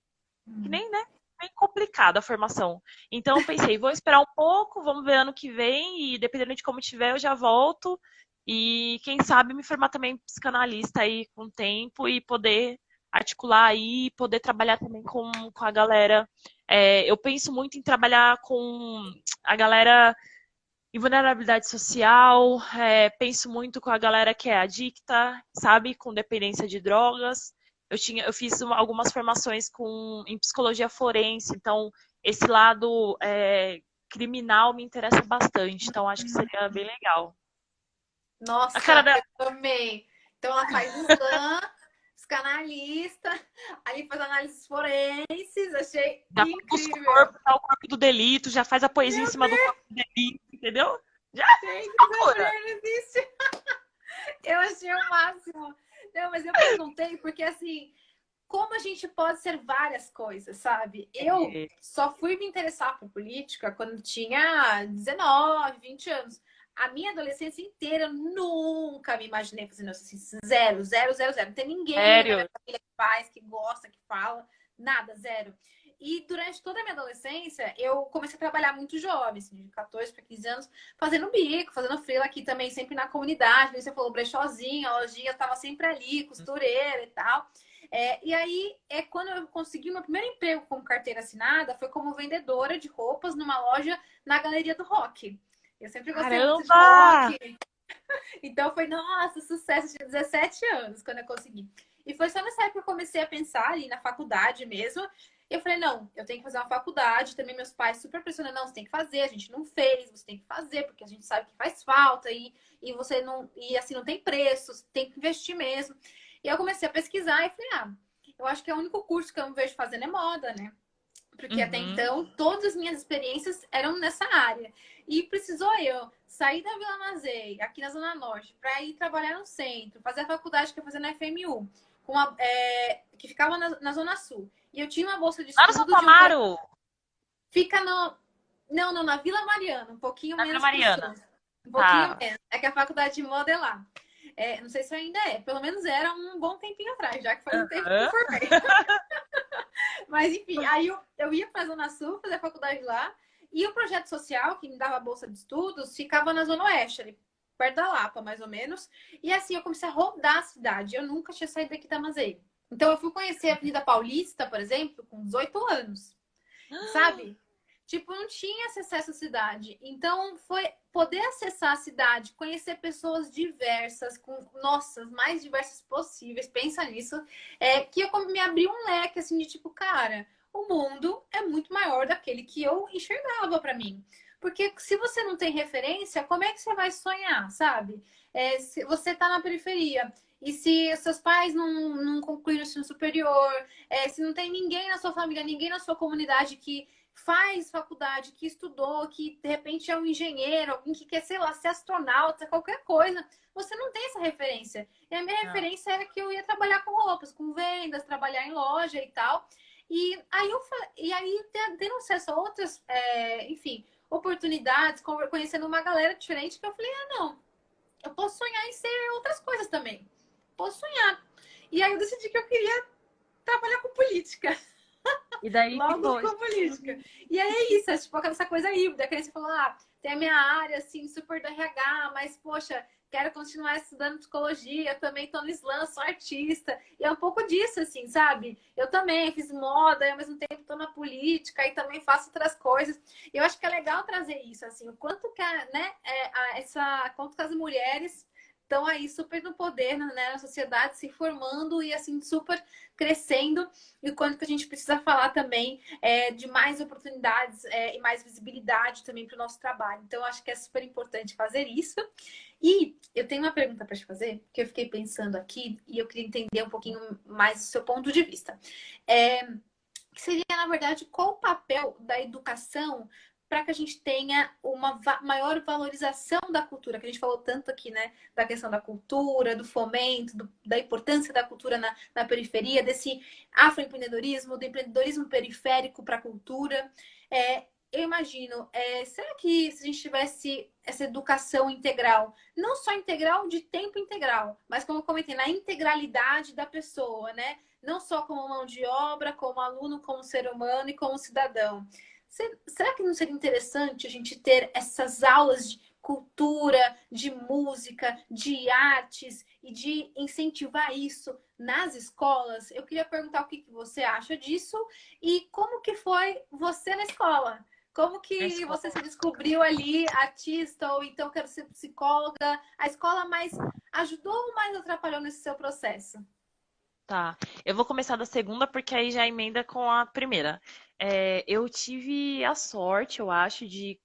que nem, né? Bem complicada a formação. Então eu pensei, vou esperar um pouco, vamos ver ano que vem e dependendo de como tiver, eu já volto. E quem sabe me formar também psicanalista aí com o tempo e poder articular aí, poder trabalhar também com a galera. Eu penso muito em trabalhar com a galera em vulnerabilidade social, penso muito com a galera que é adicta, sabe, com dependência de drogas. Eu fiz algumas formações em psicologia forense, então esse lado criminal me interessa bastante, então acho que seria bem legal. A cara Nossa, dela eu amei. Então ela faz slam, psicanalista, ali faz análises forenses, achei já faz os incrível. corpos, tá o corpo do delito, já faz a poesia em Meu cima do corpo do delito, entendeu? Já Deus, essa procura. mulher não existe. Eu achei o máximo. Não, mas eu perguntei porque assim, como a gente pode ser várias coisas, sabe? Eu só fui me interessar por política quando tinha 19, 20 anos. A minha adolescência inteira, eu nunca me imaginei fazendo isso assim, zero, zero, zero, zero. Não tem ninguém na minha Sério. família que faz, que gosta, que fala, nada, zero. E durante toda a minha adolescência, eu comecei a trabalhar muito jovem, assim, de 14 para 15 anos, fazendo bico, fazendo freela aqui também, sempre na comunidade. Você falou brechózinha, lojinha, eu tava sempre ali, costureira e tal. E aí, quando eu consegui meu primeiro emprego como carteira assinada, foi como vendedora de roupas numa loja na Galeria do Rock. Eu sempre gostei muito de Caramba! rock, então foi, nossa, sucesso. Eu tinha 17 anos quando eu consegui. E foi só nessa época que eu comecei a pensar ali na faculdade mesmo. E eu falei, não, eu tenho que fazer uma faculdade. Também meus pais super pressionando, não, você tem que fazer, a gente não fez, você tem que fazer, porque a gente sabe que faz falta e você não, e assim, não tem preço, você tem que investir mesmo. E eu comecei a pesquisar e falei, eu acho que é o único curso que eu me vejo fazendo é moda, né? porque até Uhum. então todas as minhas experiências eram nessa área. E precisou eu sair da Vila Mazei, aqui na Zona Norte, para ir trabalhar no centro, fazer a faculdade que eu fazia na FMU, que ficava na Zona Sul. E eu tinha uma bolsa de Lá no Santo estudo de um projeto. Amaro, Fica no. Não, não, na Vila Mariana, um pouquinho na Vila menos pro sul. Mariana. Um pouquinho Tá. menos. É que a faculdade de moda é lá. Não sei se ainda é, pelo menos era um bom tempinho atrás, já que faz um tempo que eu me Aham. formei. Mas enfim, aí eu ia para a Zona Sul, fazer a faculdade lá, e o projeto social, que me dava bolsa de estudos, ficava na Zona Oeste, ali, perto da Lapa, mais ou menos. E assim, eu comecei a rodar a cidade. Eu nunca tinha saído daqui da Mazei. Então, eu fui conhecer a Avenida Paulista, por exemplo, com 18 anos, sabe? Tipo, não tinha acesso à cidade. Então, foi poder acessar a cidade, conhecer pessoas diversas, com, nossa, as mais diversas possíveis, pensa nisso, que eu me abri um leque, assim, de tipo, cara, o mundo é muito maior daquele que eu enxergava para mim. Porque se você não tem referência, como é que você vai sonhar, sabe? Se você tá na periferia e se seus pais não concluíram o ensino superior, se não tem ninguém na sua família, ninguém na sua comunidade que faz faculdade, que estudou, que de repente é um engenheiro, alguém que quer, sei lá, ser astronauta, qualquer coisa, você não tem essa referência. E a minha Não. referência era que eu ia trabalhar com roupas, com vendas, trabalhar em loja e tal. E aí tendo acesso a outras, enfim, oportunidades, conhecendo uma galera diferente, que eu falei, ah, não, eu posso sonhar em ser outras coisas também. Posso sonhar. E aí eu decidi que eu queria trabalhar com política. E daí Logo ficou. com política. E aí é isso, é tipo essa coisa híbrida, que aí você falou, tem a minha área, assim, super do RH, mas, poxa, quero continuar estudando psicologia, também tô no slam, sou artista. E é um pouco disso, assim, sabe? Eu também fiz moda, e ao mesmo tempo tô na política e também faço outras coisas. E eu acho que é legal trazer isso, assim, o quanto que, né, quanto que as mulheres estão aí super no poder, né, na sociedade, se formando e, assim, super crescendo, e o quanto que a gente precisa falar também de mais oportunidades e mais visibilidade também para o nosso trabalho. Então, eu acho que é super importante fazer isso. E eu tenho uma pergunta para te fazer, que eu fiquei pensando aqui, e eu queria entender um pouquinho mais o seu ponto de vista. Que seria, na verdade, qual o papel da educação para que a gente tenha uma maior valorização da cultura, que a gente falou tanto aqui, né? Da questão da cultura, do fomento, da importância da cultura na periferia, desse afroempreendedorismo, do empreendedorismo periférico para a cultura. Eu imagino, será que se a gente tivesse essa educação integral, não só integral de tempo integral, mas como eu comentei, na integralidade da pessoa, né? Não só como mão de obra, como aluno, como ser humano e como cidadão. Será que não seria interessante a gente ter essas aulas de cultura, de música, de artes e de incentivar isso nas escolas? Eu queria perguntar o que você acha disso e como que foi você na escola? Como Na que você escola. se descobriu ali artista ou então quero ser psicóloga? A escola mais ajudou ou mais atrapalhou nesse seu processo? Tá. Eu vou começar da segunda, porque aí já emenda com a primeira. Eu tive a sorte, eu acho, de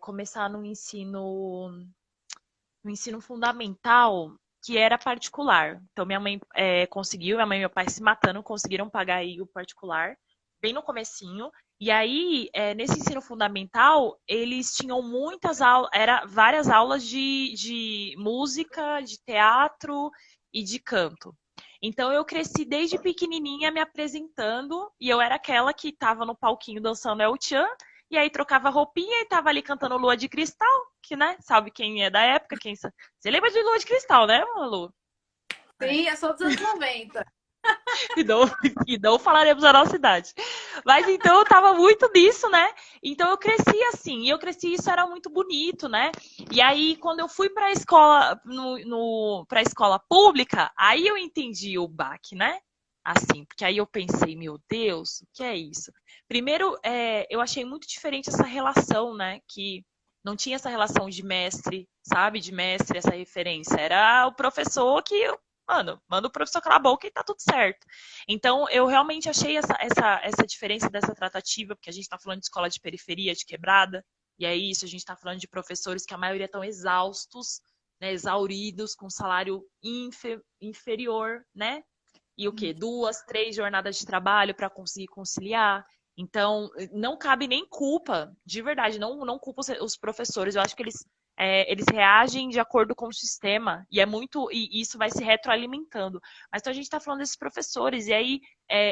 começar no ensino fundamental, que era particular. Então, minha mãe conseguiu, minha mãe e meu pai se matando, conseguiram pagar aí o particular, bem no comecinho. E aí, nesse ensino fundamental, eles tinham muitas aulas, várias aulas de música, de teatro e de canto. Então, eu cresci desde pequenininha me apresentando, e eu era aquela que estava no palquinho dançando El Chan, e aí trocava roupinha e tava ali cantando Lua de Cristal, que, né, sabe quem é da época, Você lembra de Lua de Cristal, né, Lu? É. Sim, eu sou dos anos 90. E não, e não falaremos a nossa idade. Mas então eu tava muito nisso, né? Então eu cresci assim, e eu cresci, isso era muito bonito, né? E aí, quando eu fui pra escola, pra escola pública, aí eu entendi o baque, né? Assim, porque aí eu pensei, meu Deus, o que é isso? Primeiro, eu achei muito diferente essa relação, né? Que não tinha essa relação de mestre, sabe? De mestre, essa referência. Era o professor que mano, manda o professor calar a boca e tá tudo certo. Então, eu realmente achei essa diferença dessa tratativa, porque a gente tá falando de escola de periferia, de quebrada, e é isso, a gente tá falando de professores que a maioria estão exaustos, né, exauridos, com salário inferior, né? E o quê? 2, 3 jornadas de trabalho para conseguir conciliar. Então, não cabe nem culpa, de verdade, não culpa os professores. Eu acho que eles reagem de acordo com o sistema e é muito e isso vai se retroalimentando. Mas então a gente está falando desses professores e aí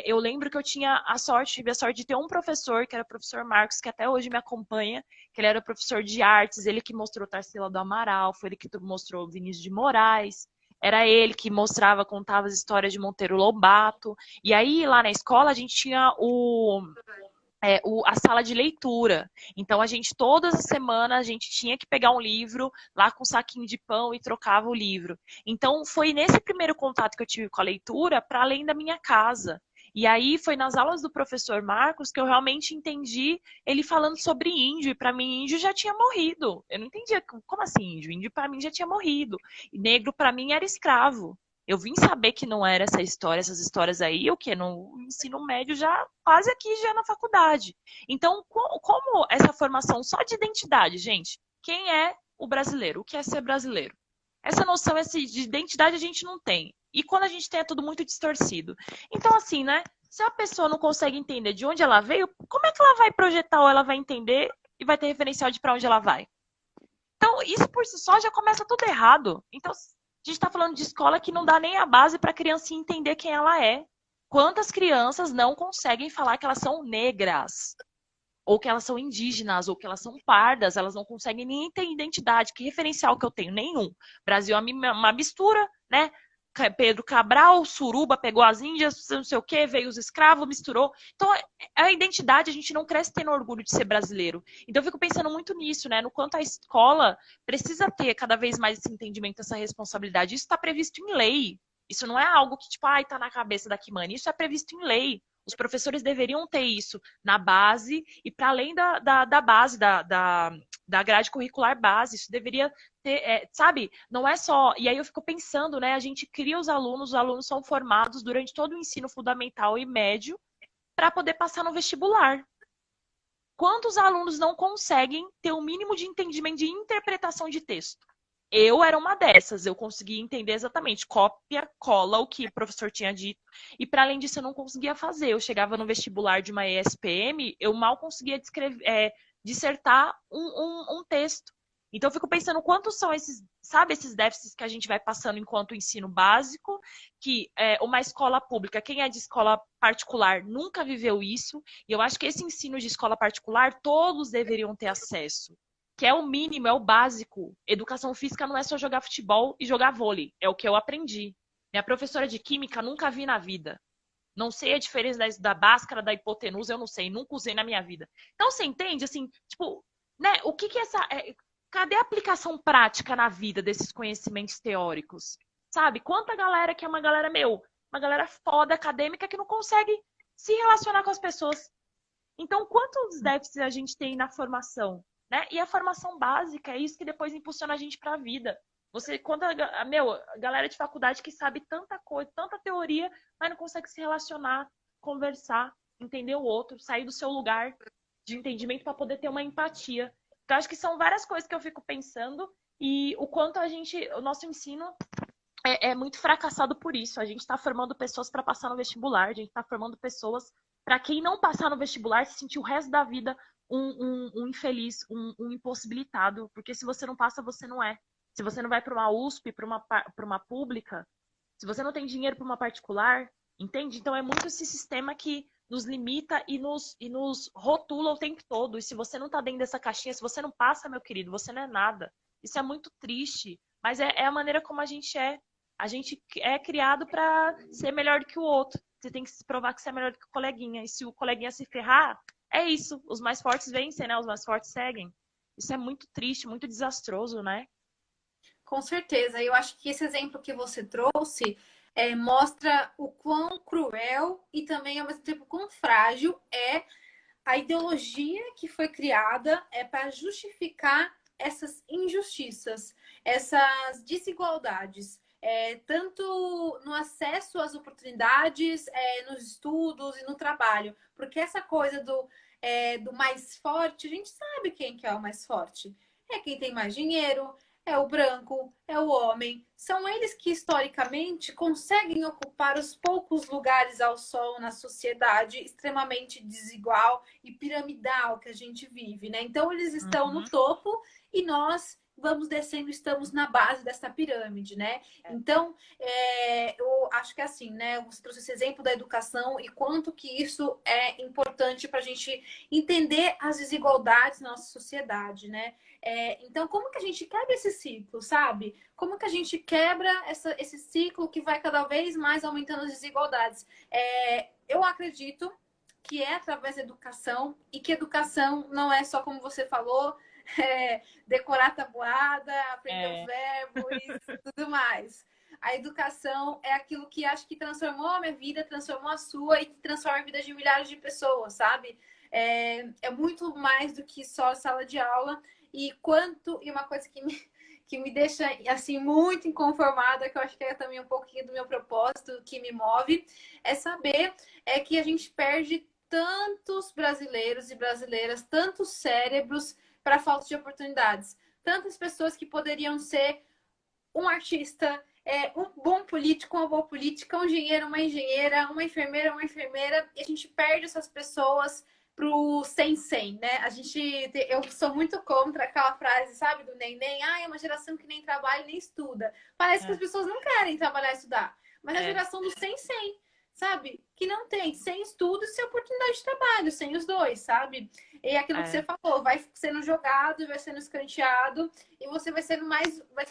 eu lembro que eu tive a sorte de ter um professor que era o professor Marcos que até hoje me acompanha, que ele era professor de artes, ele que mostrou Tarsila do Amaral, foi ele que mostrou Vinícius de Moraes. Era ele que mostrava, contava as histórias de Monteiro Lobato. E aí, lá na escola, a gente tinha a sala de leitura. Então, todas as semanas, a gente tinha que pegar um livro lá com um saquinho de pão e trocava o livro. Então, foi nesse primeiro contato que eu tive com a leitura, para além da minha casa. E aí, foi nas aulas do professor Marcos que eu realmente entendi ele falando sobre índio. E para mim, índio já tinha morrido. Eu não entendia, como assim índio? Índio para mim já tinha morrido. E negro para mim era escravo. Eu vim saber que não era essa história, essas histórias aí, o que? No ensino médio já, quase aqui já na faculdade. Então, como essa formação só de identidade, gente? Quem é o brasileiro? O que é ser brasileiro? Essa noção de identidade a gente não tem. E quando a gente tem é tudo muito distorcido. Então, assim, né? Se a pessoa não consegue entender de onde ela veio, como é que ela vai projetar ou ela vai entender e vai ter referencial de para onde ela vai? Então, isso por si só já começa tudo errado. Então, a gente está falando de escola que não dá nem a base para a criancinha entender quem ela é. Quantas crianças não conseguem falar que elas são negras? Ou que elas são indígenas, ou que elas são pardas, elas não conseguem nem ter identidade. Que referencial que eu tenho? Nenhum. Brasil é uma mistura, né? Pedro Cabral, Suruba, pegou as índias, não sei o que, veio os escravos, misturou. Então, a identidade, a gente não cresce tendo orgulho de ser brasileiro. Então, eu fico pensando muito nisso, né? No quanto a escola precisa ter cada vez mais esse entendimento, essa responsabilidade. Isso está previsto em lei. Isso não é algo que, tipo, ai, tá na cabeça da Kimani. Isso é previsto em lei. Os professores deveriam ter isso na base e para além da base, da grade curricular base. Isso deveria ter, sabe? Não é só. E aí eu fico pensando, né? A gente cria os alunos são formados durante todo o ensino fundamental e médio para poder passar no vestibular. Quantos alunos não conseguem ter o mínimo de entendimento de interpretação de texto? Eu era uma dessas, eu conseguia entender exatamente, cópia, cola, o que o professor tinha dito. E para além disso, eu não conseguia fazer. Eu chegava no vestibular de uma ESPM, eu mal conseguia dissertar um texto. Então, eu fico pensando quantos são esses, sabe, esses déficits que a gente vai passando enquanto ensino básico, que uma escola pública, quem é de escola particular nunca viveu isso, e eu acho que esse ensino de escola particular, todos deveriam ter acesso que é o mínimo, é o básico. Educação física não é só jogar futebol e jogar vôlei. É o que eu aprendi. Minha professora de química nunca vi na vida. Não sei a diferença da Bhaskara, da hipotenusa, eu não sei. Nunca usei na minha vida. Então, você entende, assim, tipo, né? O que é essa... cadê a aplicação prática na vida desses conhecimentos teóricos? Sabe? Quanta galera que é uma galera, uma galera foda acadêmica que não consegue se relacionar com as pessoas. Então, quantos déficits a gente tem na formação? Né? E a formação básica é isso que depois impulsiona a gente para a vida. Quando a galera de faculdade que sabe tanta coisa, tanta teoria, mas não consegue se relacionar, conversar, entender o outro, sair do seu lugar de entendimento para poder ter uma empatia. Então, acho que são várias coisas que eu fico pensando e o quanto o nosso ensino é muito fracassado por isso. A gente está formando pessoas para passar no vestibular, a gente está formando pessoas para quem não passar no vestibular se sentir o resto da vida um infeliz, um impossibilitado. Porque se você não passa, você não é. Se você não vai para uma USP, para uma pública, se você não tem dinheiro para uma particular, entende? Então é muito esse sistema que nos limita e nos rotula o tempo todo. E se você não está dentro dessa caixinha, se você não passa, meu querido, você não é nada. Isso é muito triste. Mas é a maneira como a gente é. A gente é criado para ser melhor do que o outro. Você tem que se provar que você é melhor do que o coleguinha. E se o coleguinha se ferrar, é isso. Os mais fortes vencem, né? Os mais fortes seguem. Isso é muito triste, muito desastroso, né? Com certeza. Eu acho que esse exemplo que você trouxe mostra o quão cruel e também, ao mesmo tempo, quão frágil é a ideologia que foi criada para justificar essas injustiças, essas desigualdades, tanto no acesso às oportunidades, nos estudos e no trabalho. Porque essa coisa do mais forte, a gente sabe quem que é o mais forte. É quem tem mais dinheiro, é o branco, é o homem. São eles que, historicamente, conseguem ocupar os poucos lugares ao sol na sociedade extremamente desigual e piramidal que a gente vive, né? Então, eles estão no Uhum. topo e nós vamos descendo, estamos na base dessa pirâmide, né? Então, eu acho que é assim, né? Você trouxe esse exemplo da educação e quanto que isso é importante para a gente entender as desigualdades na nossa sociedade, né? Então, como que a gente quebra esse ciclo, sabe? Como que a gente quebra esse ciclo que vai cada vez mais aumentando as desigualdades? Eu acredito que é através da educação e que educação não é só como você falou, decorar tabuada, aprender os É, verbos e tudo mais. A educação é aquilo que acho que transformou a minha vida, transformou a sua e que transforma a vida de milhares de pessoas, sabe? É muito mais do que só sala de aula. E uma coisa que me deixa assim muito inconformada, que eu acho que é também um pouquinho do meu propósito, que me move, é saber que a gente perde tantos brasileiros e brasileiras, tantos cérebros para falta de oportunidades. Tantas pessoas que poderiam ser um artista, um bom político, uma boa política, um engenheiro, uma engenheira, uma enfermeira, e a gente perde essas pessoas pro sem, né? Eu sou muito contra aquela frase, sabe, do nem, é uma geração que nem trabalha nem estuda. Parece que as é, pessoas não querem trabalhar e estudar, mas a é, geração do sem, sabe? Que não tem, sem estudo e sem oportunidade de trabalho, sem os dois, sabe? E aquilo que você é. falou, vai sendo jogado, vai sendo escanteado, e você vai sendo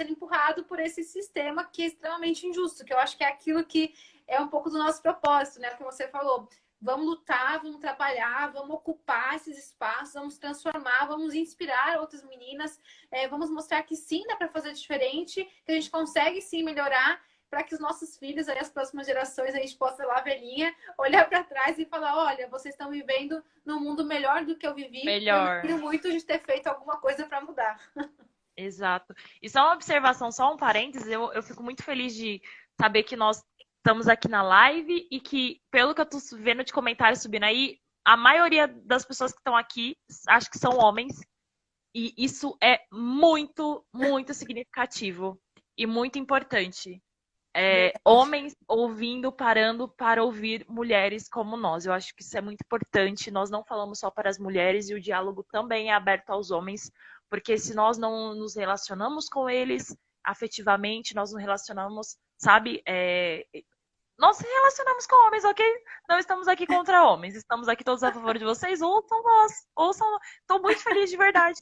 empurrado por esse sistema que é extremamente injusto, que eu acho que é aquilo que é um pouco do nosso propósito, né? O que você falou. Vamos lutar, vamos trabalhar, vamos ocupar esses espaços, vamos transformar, vamos inspirar outras meninas, vamos mostrar que sim, dá para fazer diferente, que a gente consegue sim melhorar para que os nossos filhos, aí, as próximas gerações, a gente possa lá, velhinha, olhar para trás e falar: olha, vocês estão vivendo num mundo melhor do que eu vivi, e eu me Melhor. orgulho muito de ter feito alguma coisa para mudar. Exato. E só uma observação, só um parênteses, eu fico muito feliz de saber que nós estamos aqui na live e que, pelo que eu tô vendo de comentários subindo aí, a maioria das pessoas que estão aqui, acho que são homens, e isso é muito, muito significativo e muito importante. Verdade. Homens ouvindo, parando para ouvir mulheres como nós. Eu acho que isso é muito importante. Nós não falamos só para as mulheres e o diálogo também é aberto aos homens, porque se nós não nos relacionamos com eles afetivamente, nós nos relacionamos, sabe? Nós nos relacionamos com homens, ok? Não estamos aqui contra homens, estamos aqui todos a favor de vocês. Ouçam nós, ouçam. Estou muito feliz de verdade.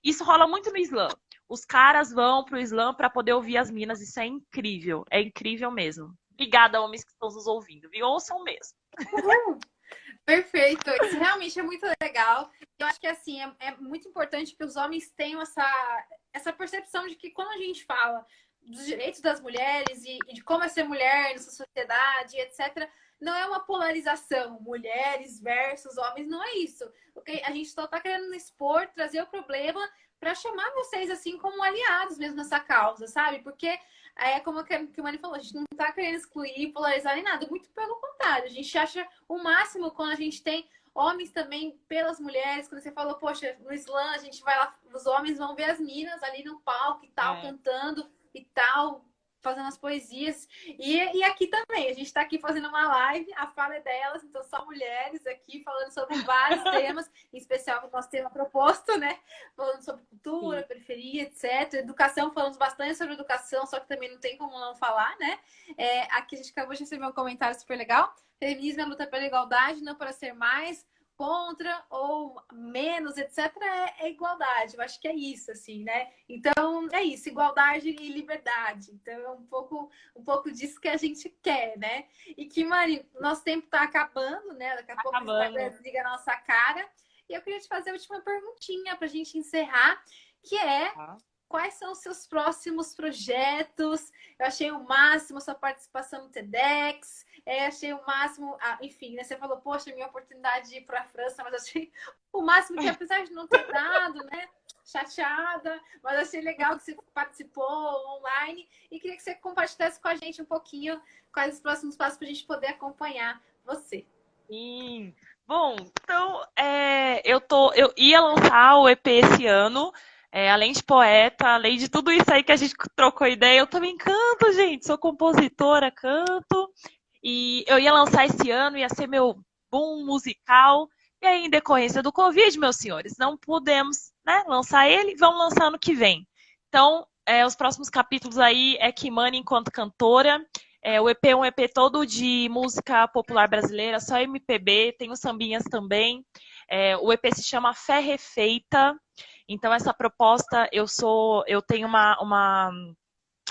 Isso rola muito no Islã. Os caras vão pro Islã para poder ouvir as minas. Isso é incrível mesmo. Obrigada, homens que estão nos ouvindo, viu? Ouçam mesmo. Perfeito, isso realmente é muito legal. Eu acho que assim é muito importante que os homens tenham essa percepção de que quando a gente fala dos direitos das mulheres e de como é ser mulher nessa sociedade, etc., não é uma polarização, mulheres versus homens, não é isso. Okay? A gente só está querendo expor, trazer o problema para chamar vocês assim como aliados mesmo nessa causa, sabe? Porque como que o Mani falou, a gente não está querendo excluir, polarizar nem nada, muito pelo contrário, a gente acha o máximo quando a gente tem homens também pelas mulheres, quando você falou, poxa, no Islã a gente vai lá, os homens vão ver as minas ali no palco e tal, É. cantando e tal, fazendo as poesias. E aqui também, a gente está aqui fazendo uma live, a fala é delas, então só mulheres aqui falando sobre vários temas, em especial o nosso tema proposto, né? Falando sobre cultura, Sim. periferia, etc. Educação, falamos bastante sobre educação, só que também não tem como não falar, né? Aqui a gente acabou de receber um comentário super legal. Feminismo é luta pela igualdade, não para ser mais, contra ou menos, etc., é igualdade. Eu acho que é isso, assim, né? Então, é isso, igualdade e liberdade. Então, é um pouco disso que a gente quer, né? E que, Mari, nosso tempo está acabando, né? Daqui a pouco o Instagram Acabando. desliga a nossa cara. E eu queria te fazer a última perguntinha para a gente encerrar, que é: Tá. quais são os seus próximos projetos? Eu achei o máximo a sua participação no TEDx. Achei o máximo, enfim, né? Você falou, poxa, minha oportunidade de ir para a França, mas achei o máximo que, apesar de não ter dado, né? Chateada, mas achei legal que você participou online e queria que você compartilhasse com a gente um pouquinho quais os próximos passos para a gente poder acompanhar você. Sim. Bom, então eu ia lançar o EP esse ano. Além de poeta, além de tudo isso aí que a gente trocou ideia, eu também canto, gente. Sou compositora, canto. E eu ia lançar esse ano, ia ser meu boom musical. E aí, em decorrência do Covid, meus senhores, não pudemos, né, lançar ele. Vamos lançar ano que vem. Então, os próximos capítulos aí é Kimani enquanto cantora. O EP é um EP todo de música popular brasileira, só MPB, tem os sambinhas também. O EP se chama Fé Refeita. Então, essa proposta, eu tenho uma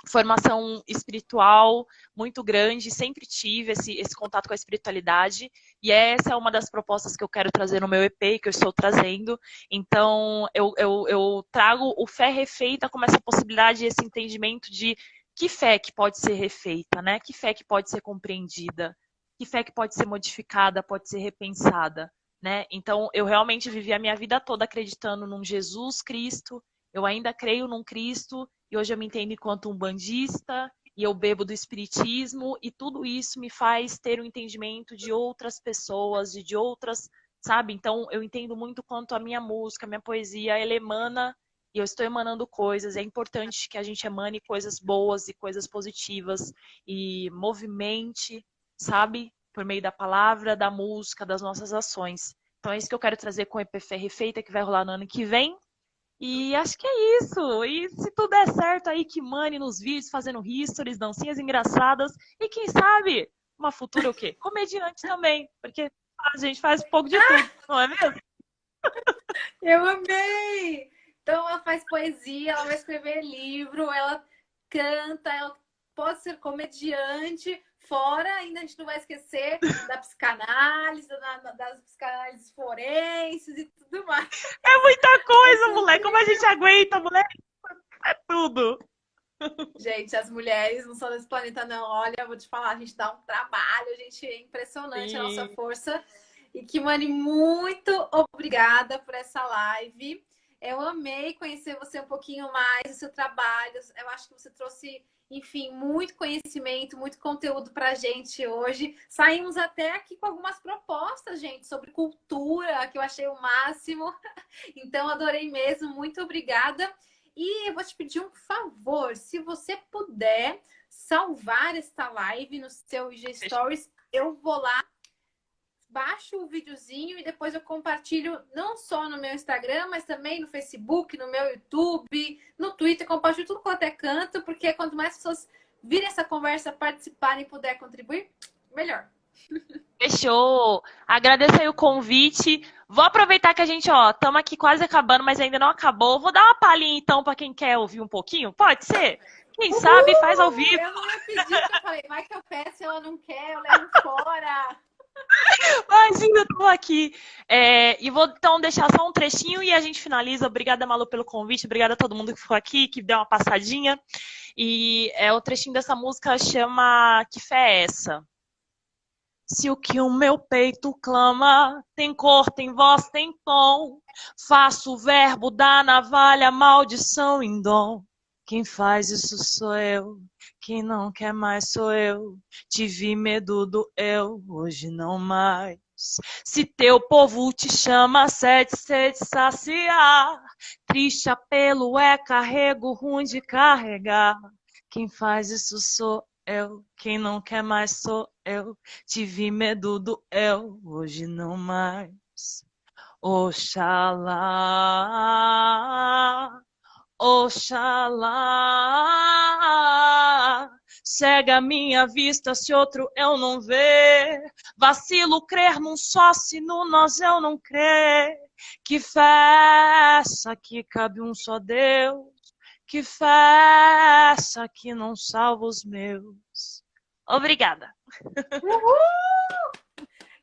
formação espiritual muito grande, sempre tive esse contato com a espiritualidade, e essa é uma das propostas que eu quero trazer no meu EP, que eu estou trazendo. Então, eu trago o Fé Refeita como essa possibilidade, esse entendimento de que fé que pode ser refeita, né? Que fé que pode ser compreendida, que fé que pode ser modificada, pode ser repensada, né? Então, eu realmente vivi a minha vida toda acreditando num Jesus Cristo, eu ainda creio num Cristo, e hoje eu me entendo enquanto umbandista, e eu bebo do espiritismo, e tudo isso me faz ter um entendimento de outras pessoas, de outras, sabe? Então, eu entendo muito quanto a minha música, a minha poesia, ela emana, e eu estou emanando coisas. É importante que a gente emane coisas boas e coisas positivas, e movimente, sabe? Por meio da palavra, da música, das nossas ações. Então, é isso que eu quero trazer com o EP Fé Refeita, que vai rolar no ano que vem. E acho que é isso. E se tudo der certo aí, Kimani nos vídeos, fazendo histories, dancinhas engraçadas. E quem sabe, uma futura o quê? Comediante também. Porque a gente faz um pouco de tudo, não é mesmo? Eu amei! Então, ela faz poesia, ela vai escrever livro, ela canta, ela pode ser comediante. Fora, ainda a gente não vai esquecer da psicanálise, das psicanálises forenses e tudo mais. É muita coisa, moleque. Como a gente aguenta, moleque? É tudo. Gente, as mulheres não são desse planeta, não. Olha, eu vou te falar, a gente dá um trabalho, a gente é impressionante a nossa Sim. força. E Kimani, muito obrigada por essa live. Eu amei conhecer você um pouquinho mais, o seu trabalho. Eu acho que você trouxe, enfim, muito conhecimento, muito conteúdo pra gente hoje. Saímos até aqui com algumas propostas, gente, sobre cultura, que eu achei o máximo. Então, adorei mesmo. Muito obrigada. E eu vou te pedir um favor, se você puder salvar esta live no seu IG Stories, eu vou lá, baixo o videozinho e depois eu compartilho não só no meu Instagram, mas também no Facebook, no meu YouTube, no Twitter, compartilho tudo quanto é canto, porque quanto mais pessoas virem essa conversa, participarem e puder contribuir, melhor. Fechou. Agradeço aí o convite. Vou aproveitar que a gente, estamos aqui quase acabando, mas ainda não acabou. Vou dar uma palhinha então para quem quer ouvir um pouquinho. Pode ser? Quem sabe faz ao vivo. Eu não ia pedir, porque eu falei, vai que eu peço, ela não quer, eu levo fora. Imagina, eu tô aqui. E vou então deixar só um trechinho e a gente finaliza. Obrigada, Malu, pelo convite. Obrigada a todo mundo que ficou aqui, que deu uma passadinha. E o trechinho dessa música chama Que Fé é Essa? Se o que o meu peito clama tem cor, tem voz, tem tom, faço o verbo da navalha, maldição em dom. Quem faz isso sou eu, quem não quer mais sou eu. Tive medo do eu, hoje não mais. Se teu povo te chama, sede saciar. Triste apelo é carrego ruim de carregar. Quem faz isso sou eu, quem não quer mais sou eu. Tive medo do eu, hoje não mais. Oxalá, Oxalá, cega a minha vista se outro eu não ver. Vacilo crer num só, se no nós eu não crer. Que festa que cabe um só Deus. Que festa que não salva os meus. Obrigada. Uhul!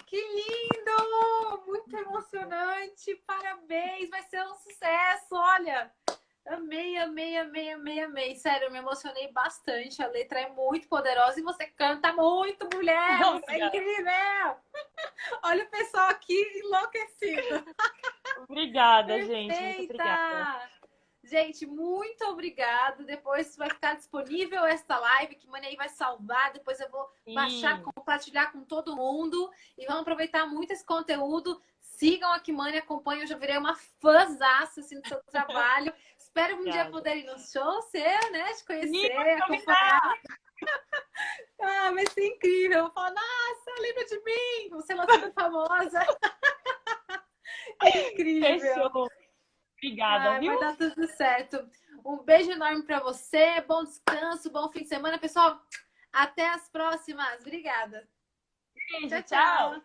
Que lindo! Muito emocionante! Parabéns! Vai ser um sucesso! Olha, amei, amei, amei, amei, amei. Sério, eu me emocionei bastante. A letra é muito poderosa e você canta muito, mulher! Você é incrível! Olha o pessoal aqui enlouquecido. Obrigada, Perfeita. gente. Muito obrigada. Gente, muito obrigada. Depois vai ficar disponível esta live, que Mani aí vai salvar. Depois eu vou baixar, compartilhar com todo mundo. E vamos aproveitar muito esse conteúdo. Sigam a Kimani, acompanhem. Eu já virei uma fãzaça assim, do seu trabalho. Espero um dia Obrigada. poder ir no show seu, né? Te conhecer, Ih, acompanhar. Ah, vai ser incrível. Eu vou falar, nossa, lembra de mim? Você é uma super famosa. Incrível. fechou. Obrigada, Ai, viu? vai dar tudo certo. Um beijo enorme para você. Bom descanso, bom fim de semana. Pessoal, até as próximas. Obrigada. Beijo, Tchau, tchau. tchau.